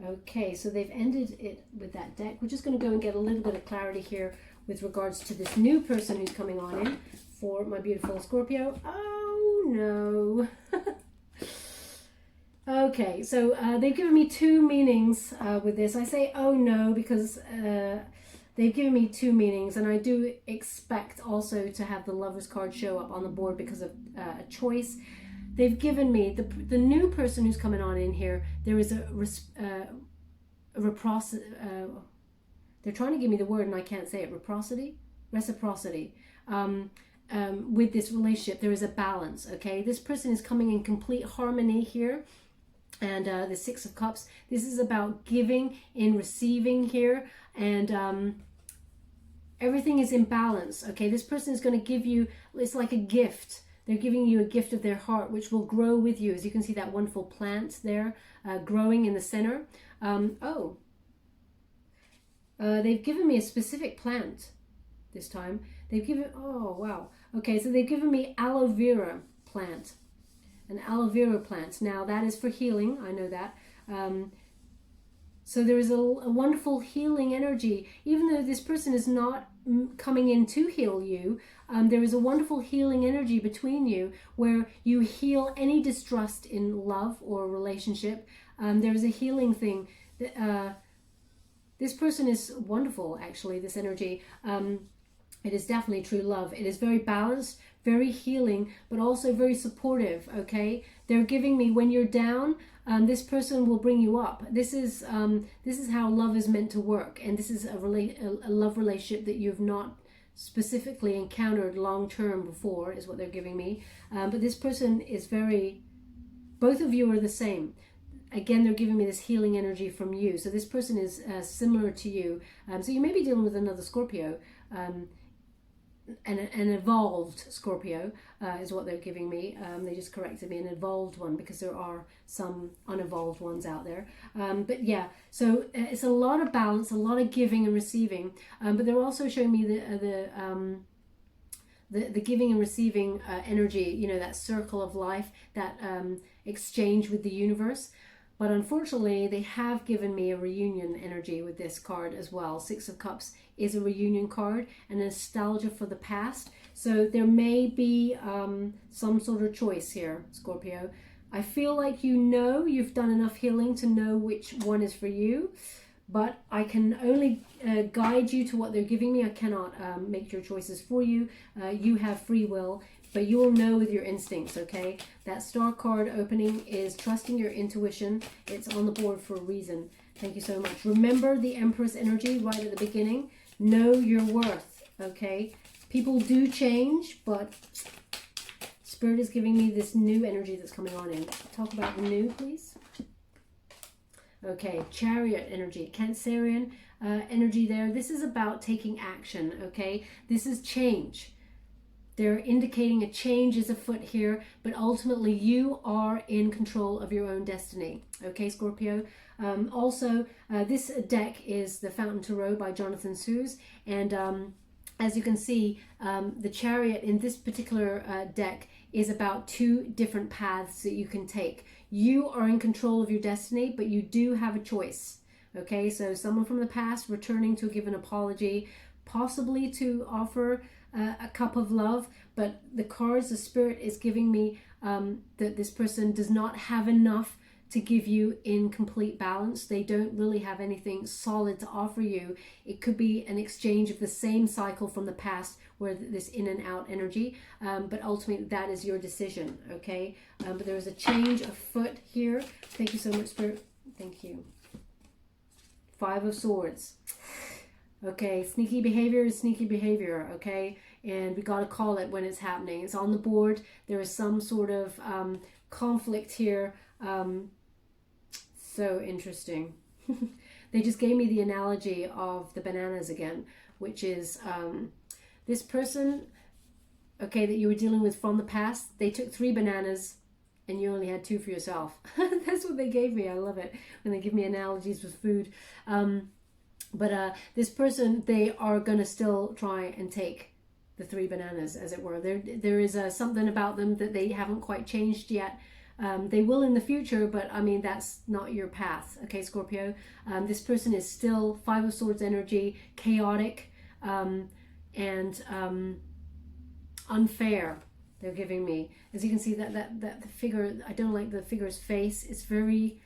Okay, so they've ended it with that deck. We're just going to go and get a little bit of clarity here with regards to this new person who's coming on in for my beautiful Scorpio. Oh no. Okay, so they've given me two meanings with this. I say oh no because they've given me two meanings, and I do expect also to have the Lovers card show up on the board because of a choice. They've given me, the new person who's coming on in here, there is a reciprocity. They're trying to give me the word and I can't say it. Reciprocity. With this relationship, there is a balance, okay? This person is coming in complete harmony here. And the Six of Cups, this is about giving and receiving here, and everything is in balance, okay? This person is going to give you, it's like a gift. They're giving you a gift of their heart, which will grow with you. As you can see, that wonderful plant there growing in the center. They've given me a specific plant this time. They've given, oh, wow. Okay, so they've given me aloe vera plant. An aloe vera plant. Now that is for healing, I know that. So there is a wonderful healing energy. Even though this person is not coming in to heal you, there is a wonderful healing energy between you where you heal any distrust in love or relationship. There is a healing thing. This person is wonderful, actually, this energy. It is definitely true love. It is very balanced, very healing, but also very supportive, okay? They're giving me, when you're down, this person will bring you up. This is how love is meant to work, and this is a love relationship that you've not specifically encountered long-term before, is what they're giving me. But this person is very, both of you are the same. Again, they're giving me this healing energy from you. So this person is similar to you. So you may be dealing with another Scorpio, an evolved Scorpio is what they're giving me. They just corrected me, an evolved one, because there are some unevolved ones out there. But yeah, so it's a lot of balance, a lot of giving and receiving. But they're also showing me the giving and receiving energy, you know, that circle of life, that exchange with the universe. But unfortunately, they have given me a reunion energy with this card as well. Six of Cups is a reunion card and nostalgia for the past. So there may be some sort of choice here, Scorpio. I feel like you've done enough healing to know which one is for you. But I can only guide you to what they're giving me. I cannot make your choices for you. You have free will. But you will know with your instincts, okay? That star card opening is trusting your intuition. It's on the board for a reason. Thank you so much. Remember the Empress energy right at the beginning. Know your worth, okay? People do change, but Spirit is giving me this new energy that's coming on in. Talk about the new, please. Okay, Chariot energy, Cancerian energy there. This is about taking action, okay? This is change. They're indicating a change is afoot here, but ultimately you are in control of your own destiny. Okay, Scorpio? Also, this deck is the Fountain Tarot by Jonathan Sues, and as you can see, the Chariot in this particular deck is about two different paths that you can take. You are in control of your destiny, but you do have a choice. Okay, so someone from the past returning to give an apology, possibly to offer a cup of love, but the cards, the Spirit is giving me that this person does not have enough to give you in complete balance. They don't really have anything solid to offer you. It could be an exchange of the same cycle from the past, where this in and out energy, but ultimately that is your decision, okay? But there is a change afoot here. Thank you so much, Spirit. Thank you. Five of Swords. Okay, sneaky behavior is sneaky behavior, okay? and we got to call it when it's happening. It's on the board. There is some sort of conflict here. So interesting. They just gave me the analogy of the bananas again, which is this person, okay, that you were dealing with from the past. They took 3 bananas and you only had 2 for yourself. That's what they gave me. I love it when they give me analogies with food. But this person, they are going to still try and take the 3 bananas, as it were. There is something about them that they haven't quite changed yet. They will in the future, but I mean, that's not your path, okay, Scorpio? This person is still 5 of Swords energy, chaotic, and unfair. They're giving me, as you can see, that figure, I don't like the figure's face. It's very,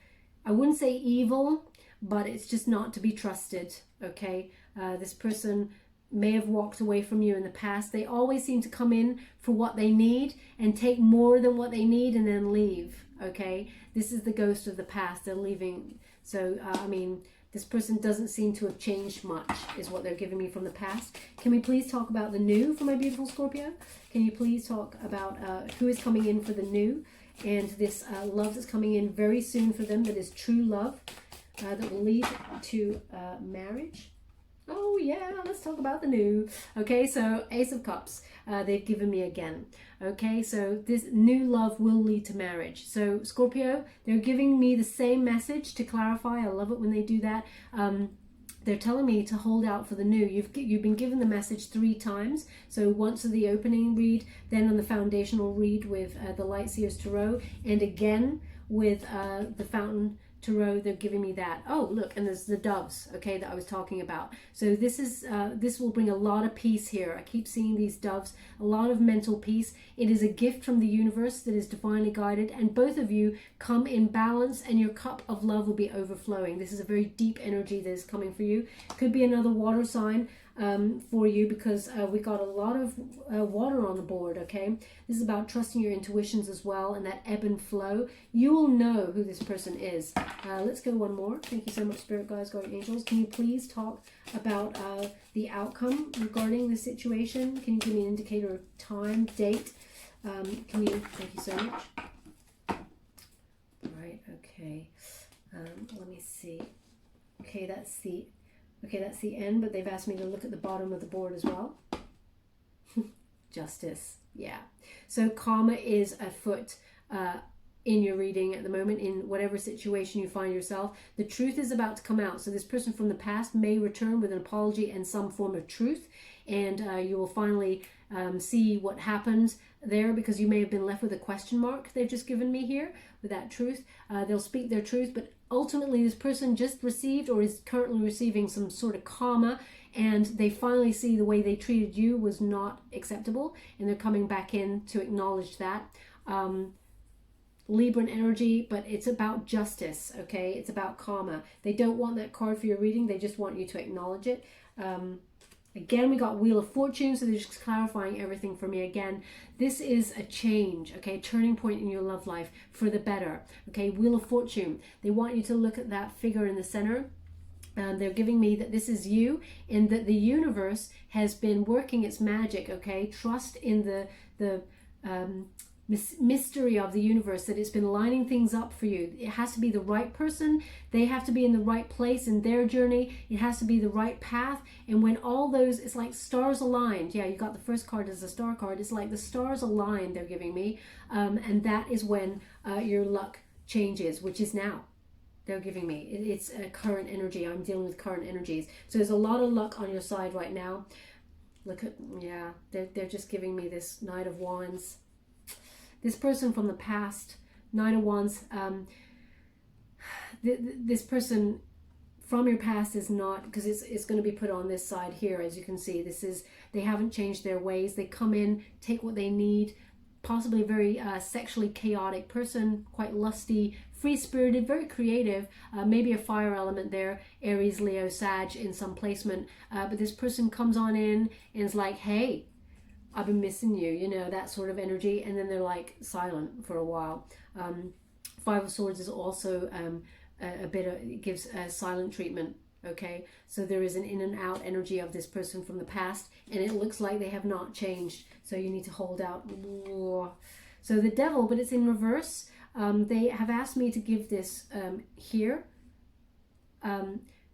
I wouldn't say evil, but it's just not to be trusted, okay? This person may have walked away from you in the past. They always seem to come in for what they need and take more than what they need and then leave, okay? This is the ghost of the past. They're leaving. So, I mean, this person doesn't seem to have changed much, is what they're giving me from the past. Can we please talk about the new for my beautiful Scorpio? Can you please talk about who is coming in for the new, and this love that's coming in very soon for them, that is true love, that will lead to marriage? Oh yeah, let's talk about the new. Okay, so Ace of Cups, they've given me again. Okay, so this new love will lead to marriage. So Scorpio, they're giving me the same message to clarify. I love it when they do that. They're telling me to hold out for the new. You've been given the message 3 times. So once of the opening read, then on the foundational read with the Light Seers Tarot, and again with the Fountain Tarot. They're giving me that. Oh, look, and there's the doves, okay, that I was talking about. So this is this will bring a lot of peace here. I keep seeing these doves, a lot of mental peace. It is a gift from the universe that is divinely guided, and both of you come in balance, and your cup of love will be overflowing. This is a very deep energy that is coming for you. Could be another water sign for you, because we got a lot of water on the board, okay? This is about trusting your intuitions as well, and that ebb and flow. You will know who this person is. Let's go one more. Thank you so much, Spirit Guides, Guardian Angels. Can you please talk about the outcome regarding the situation? Can you give me an indicator of time, date? Thank you so much. All right, okay. Let me see. Okay, that's the end, but they've asked me to look at the bottom of the board as well. Justice, yeah. So karma is afoot in your reading at the moment, in whatever situation you find yourself. The truth is about to come out. So this person from the past may return with an apology and some form of truth, and you will finally see what happened there, because you may have been left with a question mark they've just given me here with that truth. They'll speak their truth, but ultimately this person just received or is currently receiving some sort of karma, and they finally see the way they treated you was not acceptable, and they're coming back in to acknowledge that. Libran energy, but it's about justice, okay? It's about karma. They don't want that card for your reading. They just want you to acknowledge it. Again, we got Wheel of Fortune, so they're just clarifying everything for me again. This is a change, okay? A turning point in your love life for the better, okay? Wheel of Fortune. They want you to look at that figure in the center. They're giving me that this is you, and that the universe has been working its magic, okay? Trust in the mystery of the universe, that it's been lining things up for you. It has to be the right person. They have to be in the right place in their journey. It has to be the right path. And when all those, it's like stars aligned. Yeah, you got the first card as a star card. It's like the stars aligned, they're giving me. And that is when your luck changes, which is now. They're giving me. It's a current energy. I'm dealing with current energies. So there's a lot of luck on your side right now. Look at, yeah, they're just giving me this Knight of Wands. This person from the past, Nine of Wands, this person from your past is not, because it's going to be put on this side here, as you can see. This is, they haven't changed their ways. They come in, take what they need, possibly a very sexually chaotic person, quite lusty, free-spirited, very creative, maybe a fire element there, Aries, Leo, Sag in some placement. But this person comes on in and is like, hey, I've been missing you, you know, that sort of energy. And then they're like silent for a while. Five of Swords is also a bit of, it gives a silent treatment, Okay, so there is an in and out energy of this person from the past, and it looks like they have not changed. So you need to hold out. So the devil, but it's in reverse. They have asked me to give this here.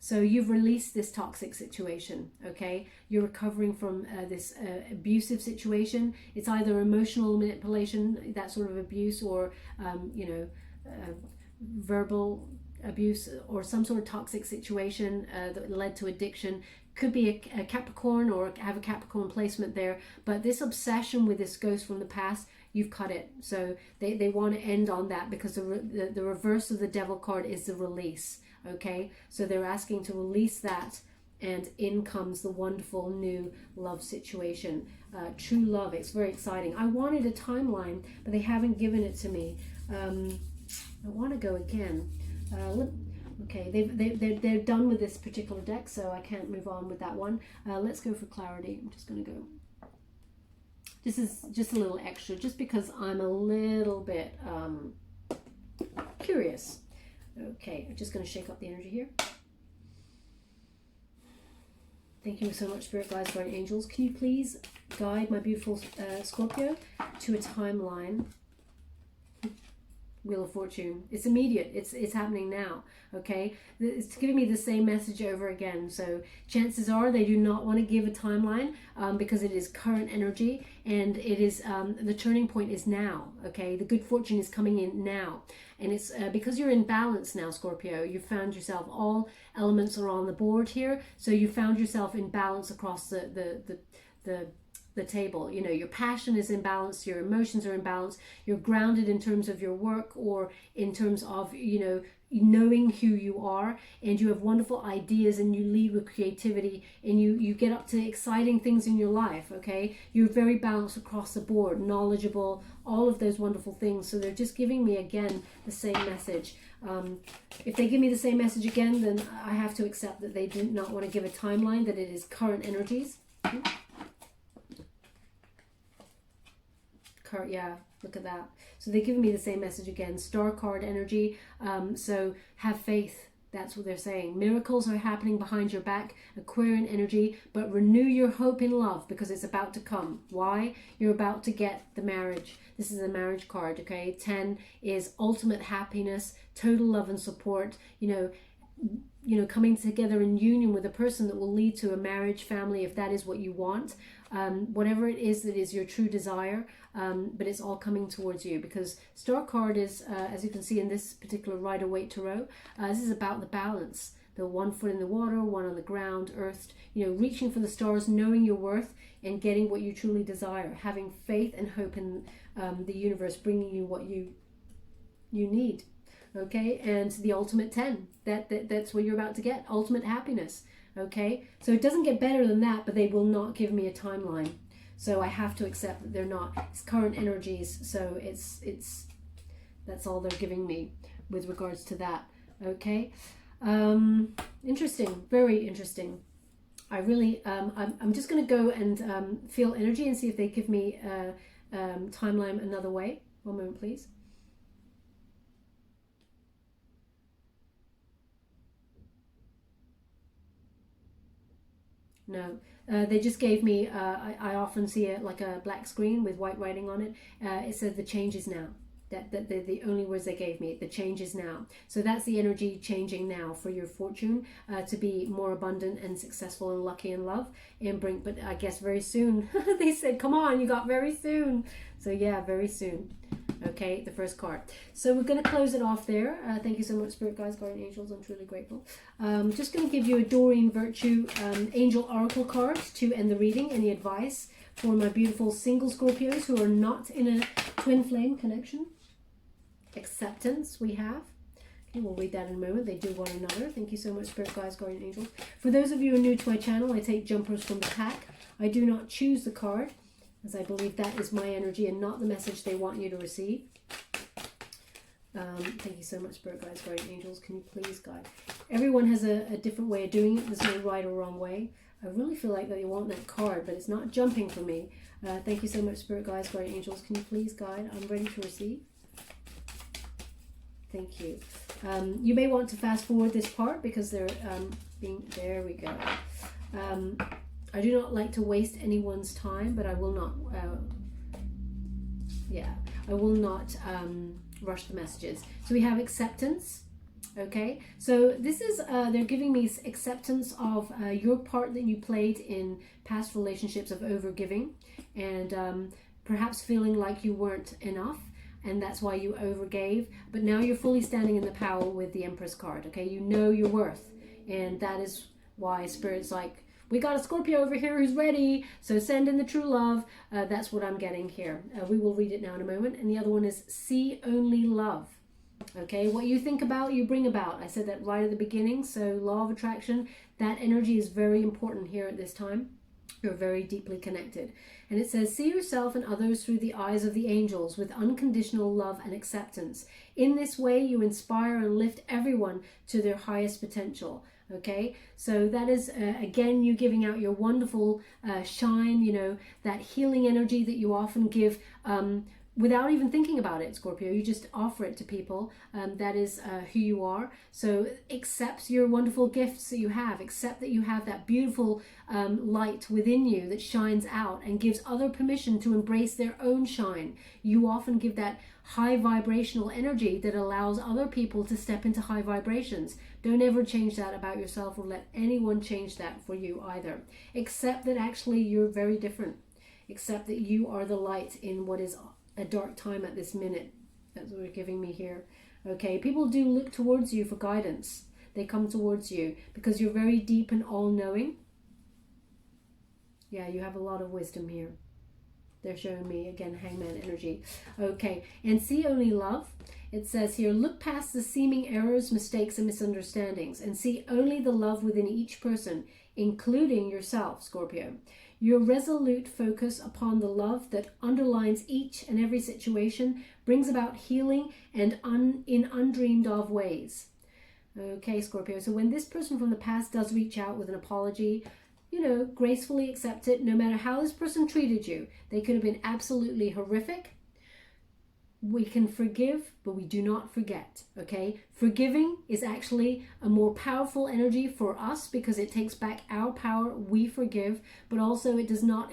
So you've released this toxic situation, okay? You're recovering from this abusive situation. It's either emotional manipulation, that sort of abuse, or, verbal abuse, or some sort of toxic situation that led to addiction. Could be a Capricorn, or have a Capricorn placement there. But this obsession with this ghost from the past, you've cut it. So they want to end on that, because the reverse of the devil card is the release. Okay, so they're asking to release that, and in comes the wonderful new love situation, true love. It's very exciting. I wanted a timeline, but they haven't given it to me. I want to go again. Okay, they're done with this particular deck, so I can't move on with that one. Let's go for clarity. I'm just going to go. This is just a little extra, just because I'm a little bit curious. Okay, I'm just going to shake up the energy here. Thank you so much, Spirit Guides, Guardian Angels. Can you please guide my beautiful Scorpio to a timeline? Wheel of Fortune. It's immediate. It's happening now. Okay, it's giving me the same message over again. So chances are they do not want to give a timeline, because it is current energy, and it is the turning point is now. Okay, the good fortune is coming in now, and it's because you're in balance now, Scorpio. You found yourself, all elements are on the board here, so you found yourself in balance across the table. You know, your passion is in balance, your emotions are in balance, you're grounded in terms of your work, or in terms of, knowing who you are, and you have wonderful ideas, and you lead with creativity, and you get up to exciting things in your life. Okay, you're very balanced across the board, knowledgeable, all of those wonderful things. So they're just giving me again the same message. If they give me the same message again, then I have to accept that they did not want to give a timeline, that it is current energies. Yeah, look at that. So they're giving me the same message again. Star card energy. So have faith. That's what they're saying. Miracles are happening behind your back. Aquarian energy. But renew your hope in love, because it's about to come. Why? You're about to get the marriage. This is a marriage card, okay? 10 is ultimate happiness, total love and support. Coming together in union with a person that will lead to a marriage, family, if that is what you want. Whatever it is that is your true desire, but it's all coming towards you, because Star card is, as you can see in this particular Rider-Waite Tarot, this is about the balance. The one foot in the water, one on the ground, earth, reaching for the stars, knowing your worth, and getting what you truly desire, having faith and hope in the universe bringing you what you need. Okay, and the ultimate 10, that's what you're about to get, ultimate happiness. Okay, so it doesn't get better than that, but they will not give me a timeline, so I have to accept that they're not. It's current energies, so it's that's all they're giving me with regards to that. Okay, interesting, very interesting. I really I'm just going to go and feel energy and see if they give me timeline another way. One moment, please. No, they just gave me, I often see it like a black screen with white writing on it. It says the change is now. That the only words they gave me, the change is now. So that's the energy changing now for your fortune, to be more abundant and successful and lucky in love. But I guess very soon, they said, come on, you got very soon. So yeah, very soon. Okay, the first card. So we're going to close it off there. Thank you so much, Spirit Guides, Guardian Angels. I'm truly grateful. Just going to give you a Doreen Virtue Angel Oracle card to end the reading. Any advice for my beautiful single Scorpios who are not in a twin flame connection? Acceptance we have. Okay, we'll read that in a moment. They do one another. Thank you so much, Spirit Guides, Guardian Angels. For those of you who are new to my channel, I take jumpers from the pack. I do not choose the card, as I believe that is my energy and not the message they want you to receive. Thank you so much, Spirit Guides, Guardian Angels. Can you please guide? Everyone has a different way of doing it. There's no right or wrong way. I really feel like that you want that card, but it's not jumping for me. Thank you so much, Spirit Guides, Guardian Angels. Can you please guide? I'm ready to receive. Thank you. You may want to fast forward this part because they're There we go. I do not like to waste anyone's time, but I will not, I will not rush the messages. So we have acceptance. Okay, so this is, they're giving me acceptance of your part that you played in past relationships of overgiving and perhaps feeling like you weren't enough, and that's why you overgave. But now you're fully standing in the power with the Empress card. Okay, you know your worth, and that is why Spirit's like, we got a Scorpio over here who's ready, so send in the true love. That's what I'm getting here. We will read it now in a moment. And the other one is see only love. Okay, what you think about, you bring about. I said that right at the beginning. So law of attraction, that energy is very important here at this time. You're very deeply connected. And it says, see yourself and others through the eyes of the angels with unconditional love and acceptance. In this way, you inspire and lift everyone to their highest potential. Okay, so that is, again, you giving out your wonderful shine, you know, that healing energy that you often give without even thinking about it, Scorpio. You just offer it to people. That is who you are. So accept your wonderful gifts that you have. Accept that you have that beautiful light within you that shines out and gives other permission to embrace their own shine. You often give that high vibrational energy that allows other people to step into high vibrations. Don't ever change that about yourself or let anyone change that for you either. Accept that actually you're very different. Accept that you are the light in what is a dark time at this minute. That's what they're giving me here. Okay, people do look towards you for guidance. They come towards you because you're very deep and all-knowing. Yeah, you have a lot of wisdom here. They're showing me, again, hangman energy. Okay, and see only love. It says here, look past the seeming errors, mistakes, and misunderstandings and see only the love within each person, including yourself, Scorpio. Your resolute focus upon the love that underlines each and every situation brings about healing and in undreamed of ways. Okay, Scorpio, so when this person from the past does reach out with an apology, you know, gracefully accept it, no matter how this person treated you. They could have been absolutely horrific. We can forgive, but we do not forget, okay? Forgiving is actually a more powerful energy for us because it takes back our power. We forgive, but also it does not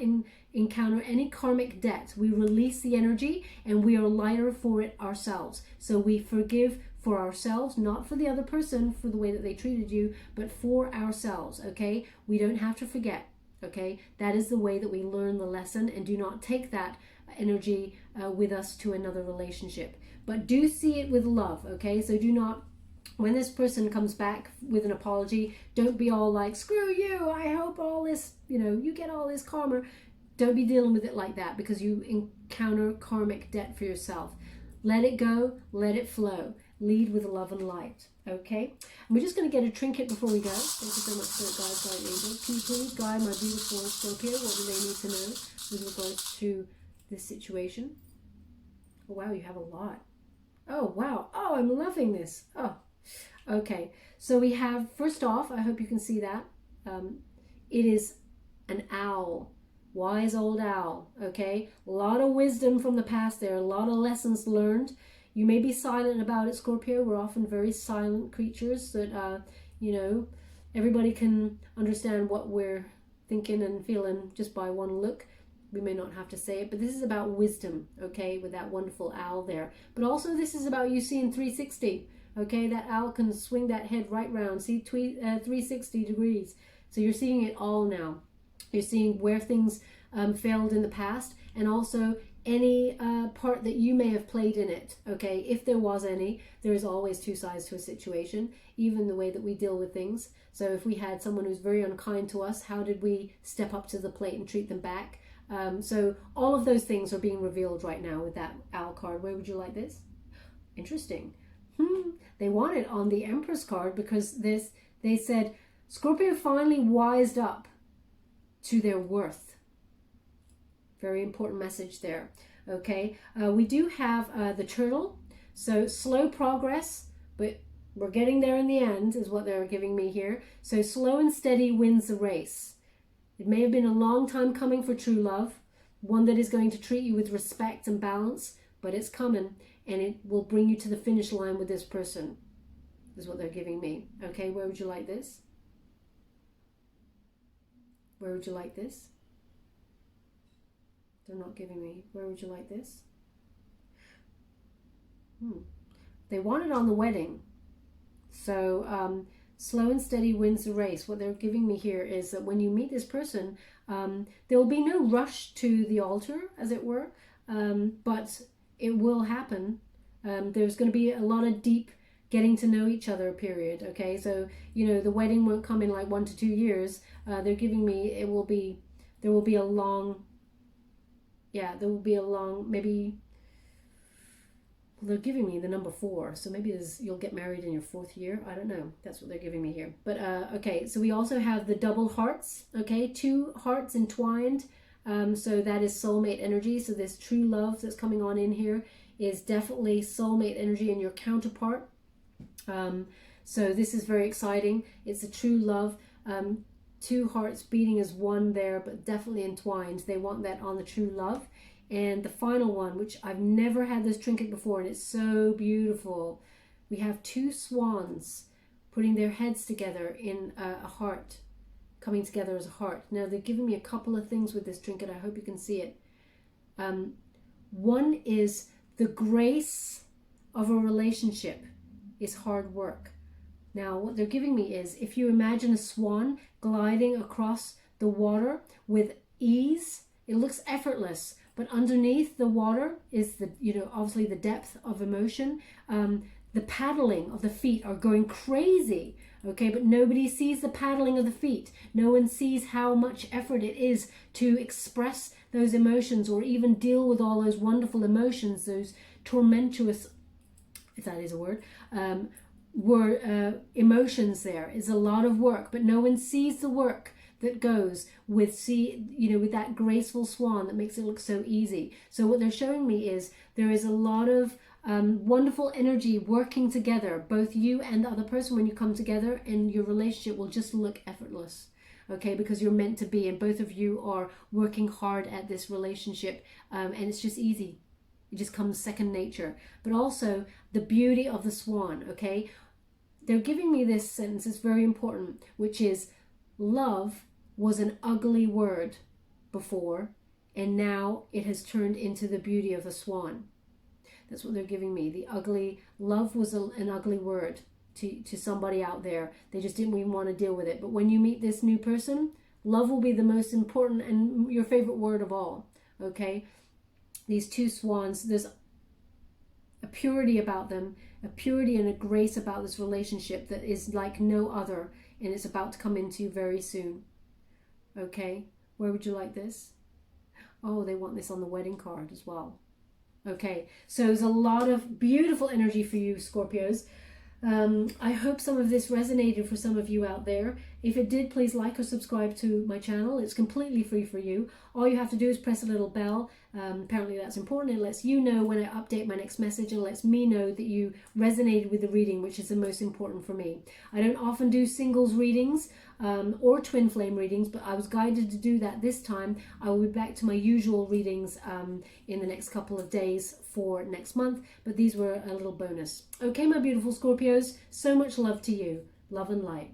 encounter any karmic debt. We release the energy and we are lighter for it ourselves. So we forgive for ourselves, not for the other person, for the way that they treated you, but for ourselves, okay? We don't have to forget, okay? That is the way that we learn the lesson, and do not take that energy with us to another relationship. But do see it with love, okay? So do not, when this person comes back with an apology, don't be all like, screw you, I hope all this, you know, you get all this karma. Don't be dealing with it like that because you encounter karmic debt for yourself. Let it go, let it flow. Lead with love and light, okay? And we're just going to get a trinket before we go. Thank you so much, Spirit Guides, Guardian Angels. Can you please guide my beautiful Scorpio? What do they need to know with regards to this situation? Oh, wow, you have a lot. Oh, wow. Oh, I'm loving this. Oh, okay. So we have, first off, I hope you can see that. It is an owl. Wise old owl, okay? A lot of wisdom from the past there. A lot of lessons learned. You may be silent about it, Scorpio. We're often very silent creatures that, you know, everybody can understand what we're thinking and feeling just by one look. We may not have to say it, but this is about wisdom, okay, with that wonderful owl there. But also this is about you seeing 360, okay? That owl can swing that head right round, see 360 degrees. So you're seeing it all now. You're seeing where things failed in the past, and also any part that you may have played in it, okay? If there was any, there is always two sides to a situation, even the way that we deal with things. So if we had someone who's very unkind to us, how did we step up to the plate and treat them back? So all of those things are being revealed right now with that owl card. Where would you like this? Interesting. They want it on the Empress card because they said Scorpio finally wised up to their worth. Very important message there. Okay, we do have the turtle. So slow progress, but we're getting there in the end is what they're giving me here. So slow and steady wins the race. It may have been a long time coming for true love, one that is going to treat you with respect and balance, but it's coming and it will bring you to the finish line with this person, is what they're giving me. Okay, where would you like this? Where would you like this? They're not giving me. Where would you like this? They want it on the wedding. So slow and steady wins the race. What they're giving me here is that when you meet this person, there will be no rush to the altar, as it were, but it will happen. There's going to be a lot of deep getting to know each other period. Okay, so the wedding won't come in like 1 to 2 years. They're giving me there will be a long, maybe. Well, they're giving me the number 4, so maybe you'll get married in your 4th year. I don't know. That's what they're giving me here. But okay, so we also have the double hearts. Okay, 2 hearts entwined. So that is soulmate energy. So this true love that's coming on in here is definitely soulmate energy in your counterpart. So this is very exciting. It's a true love. 2 hearts beating as one there, but definitely entwined. They want that on the true love. And the final one, which I've never had this trinket before, and it's so beautiful. We have 2 swans putting their heads together in a heart, coming together as a heart. Now, they're giving me a couple of things with this trinket. I hope you can see it. One is the grace of a relationship is hard work. Now, what they're giving me is, if you imagine a swan gliding across the water with ease, it looks effortless. But underneath the water is obviously the depth of emotion. The paddling of the feet are going crazy, okay? But nobody sees the paddling of the feet. No one sees how much effort it is to express those emotions or even deal with all those wonderful emotions, those tormentuous, if that is a word, emotions. There is a lot of work, but no one sees the work that goes with with that graceful swan that makes it look so easy. So what they're showing me is there is a lot of wonderful energy working together, both you and the other person. When you come together, and your relationship will just look effortless, okay, because you're meant to be, and both of you are working hard at this relationship, and it's just easy. It just comes second nature. But also the beauty of the swan, okay? They're giving me this sentence, it's very important, which is, love was an ugly word before, and now it has turned into the beauty of a swan. That's what they're giving me. The ugly, love was an ugly word to somebody out there. They just didn't even want to deal with it. But when you meet this new person, love will be the most important and your favorite word of all, okay? These 2 swans, there's a purity about them, a purity and a grace about this relationship that is like no other, and it's about to come into very soon. Okay, where would you like this? Oh, they want this on the wedding card as well. Okay, so there's a lot of beautiful energy for you, Scorpios. I hope some of this resonated for some of you out there. If it did, please like or subscribe to my channel. It's completely free for you. All you have to do is press a little bell. Apparently that's important. It lets you know when I update my next message, and lets me know that you resonated with the reading, which is the most important for me. I don't often do singles readings or twin flame readings, but I was guided to do that this time. I will be back to my usual readings in the next couple of days for next month, but these were a little bonus. Okay, my beautiful Scorpios, so much love to you. Love and light.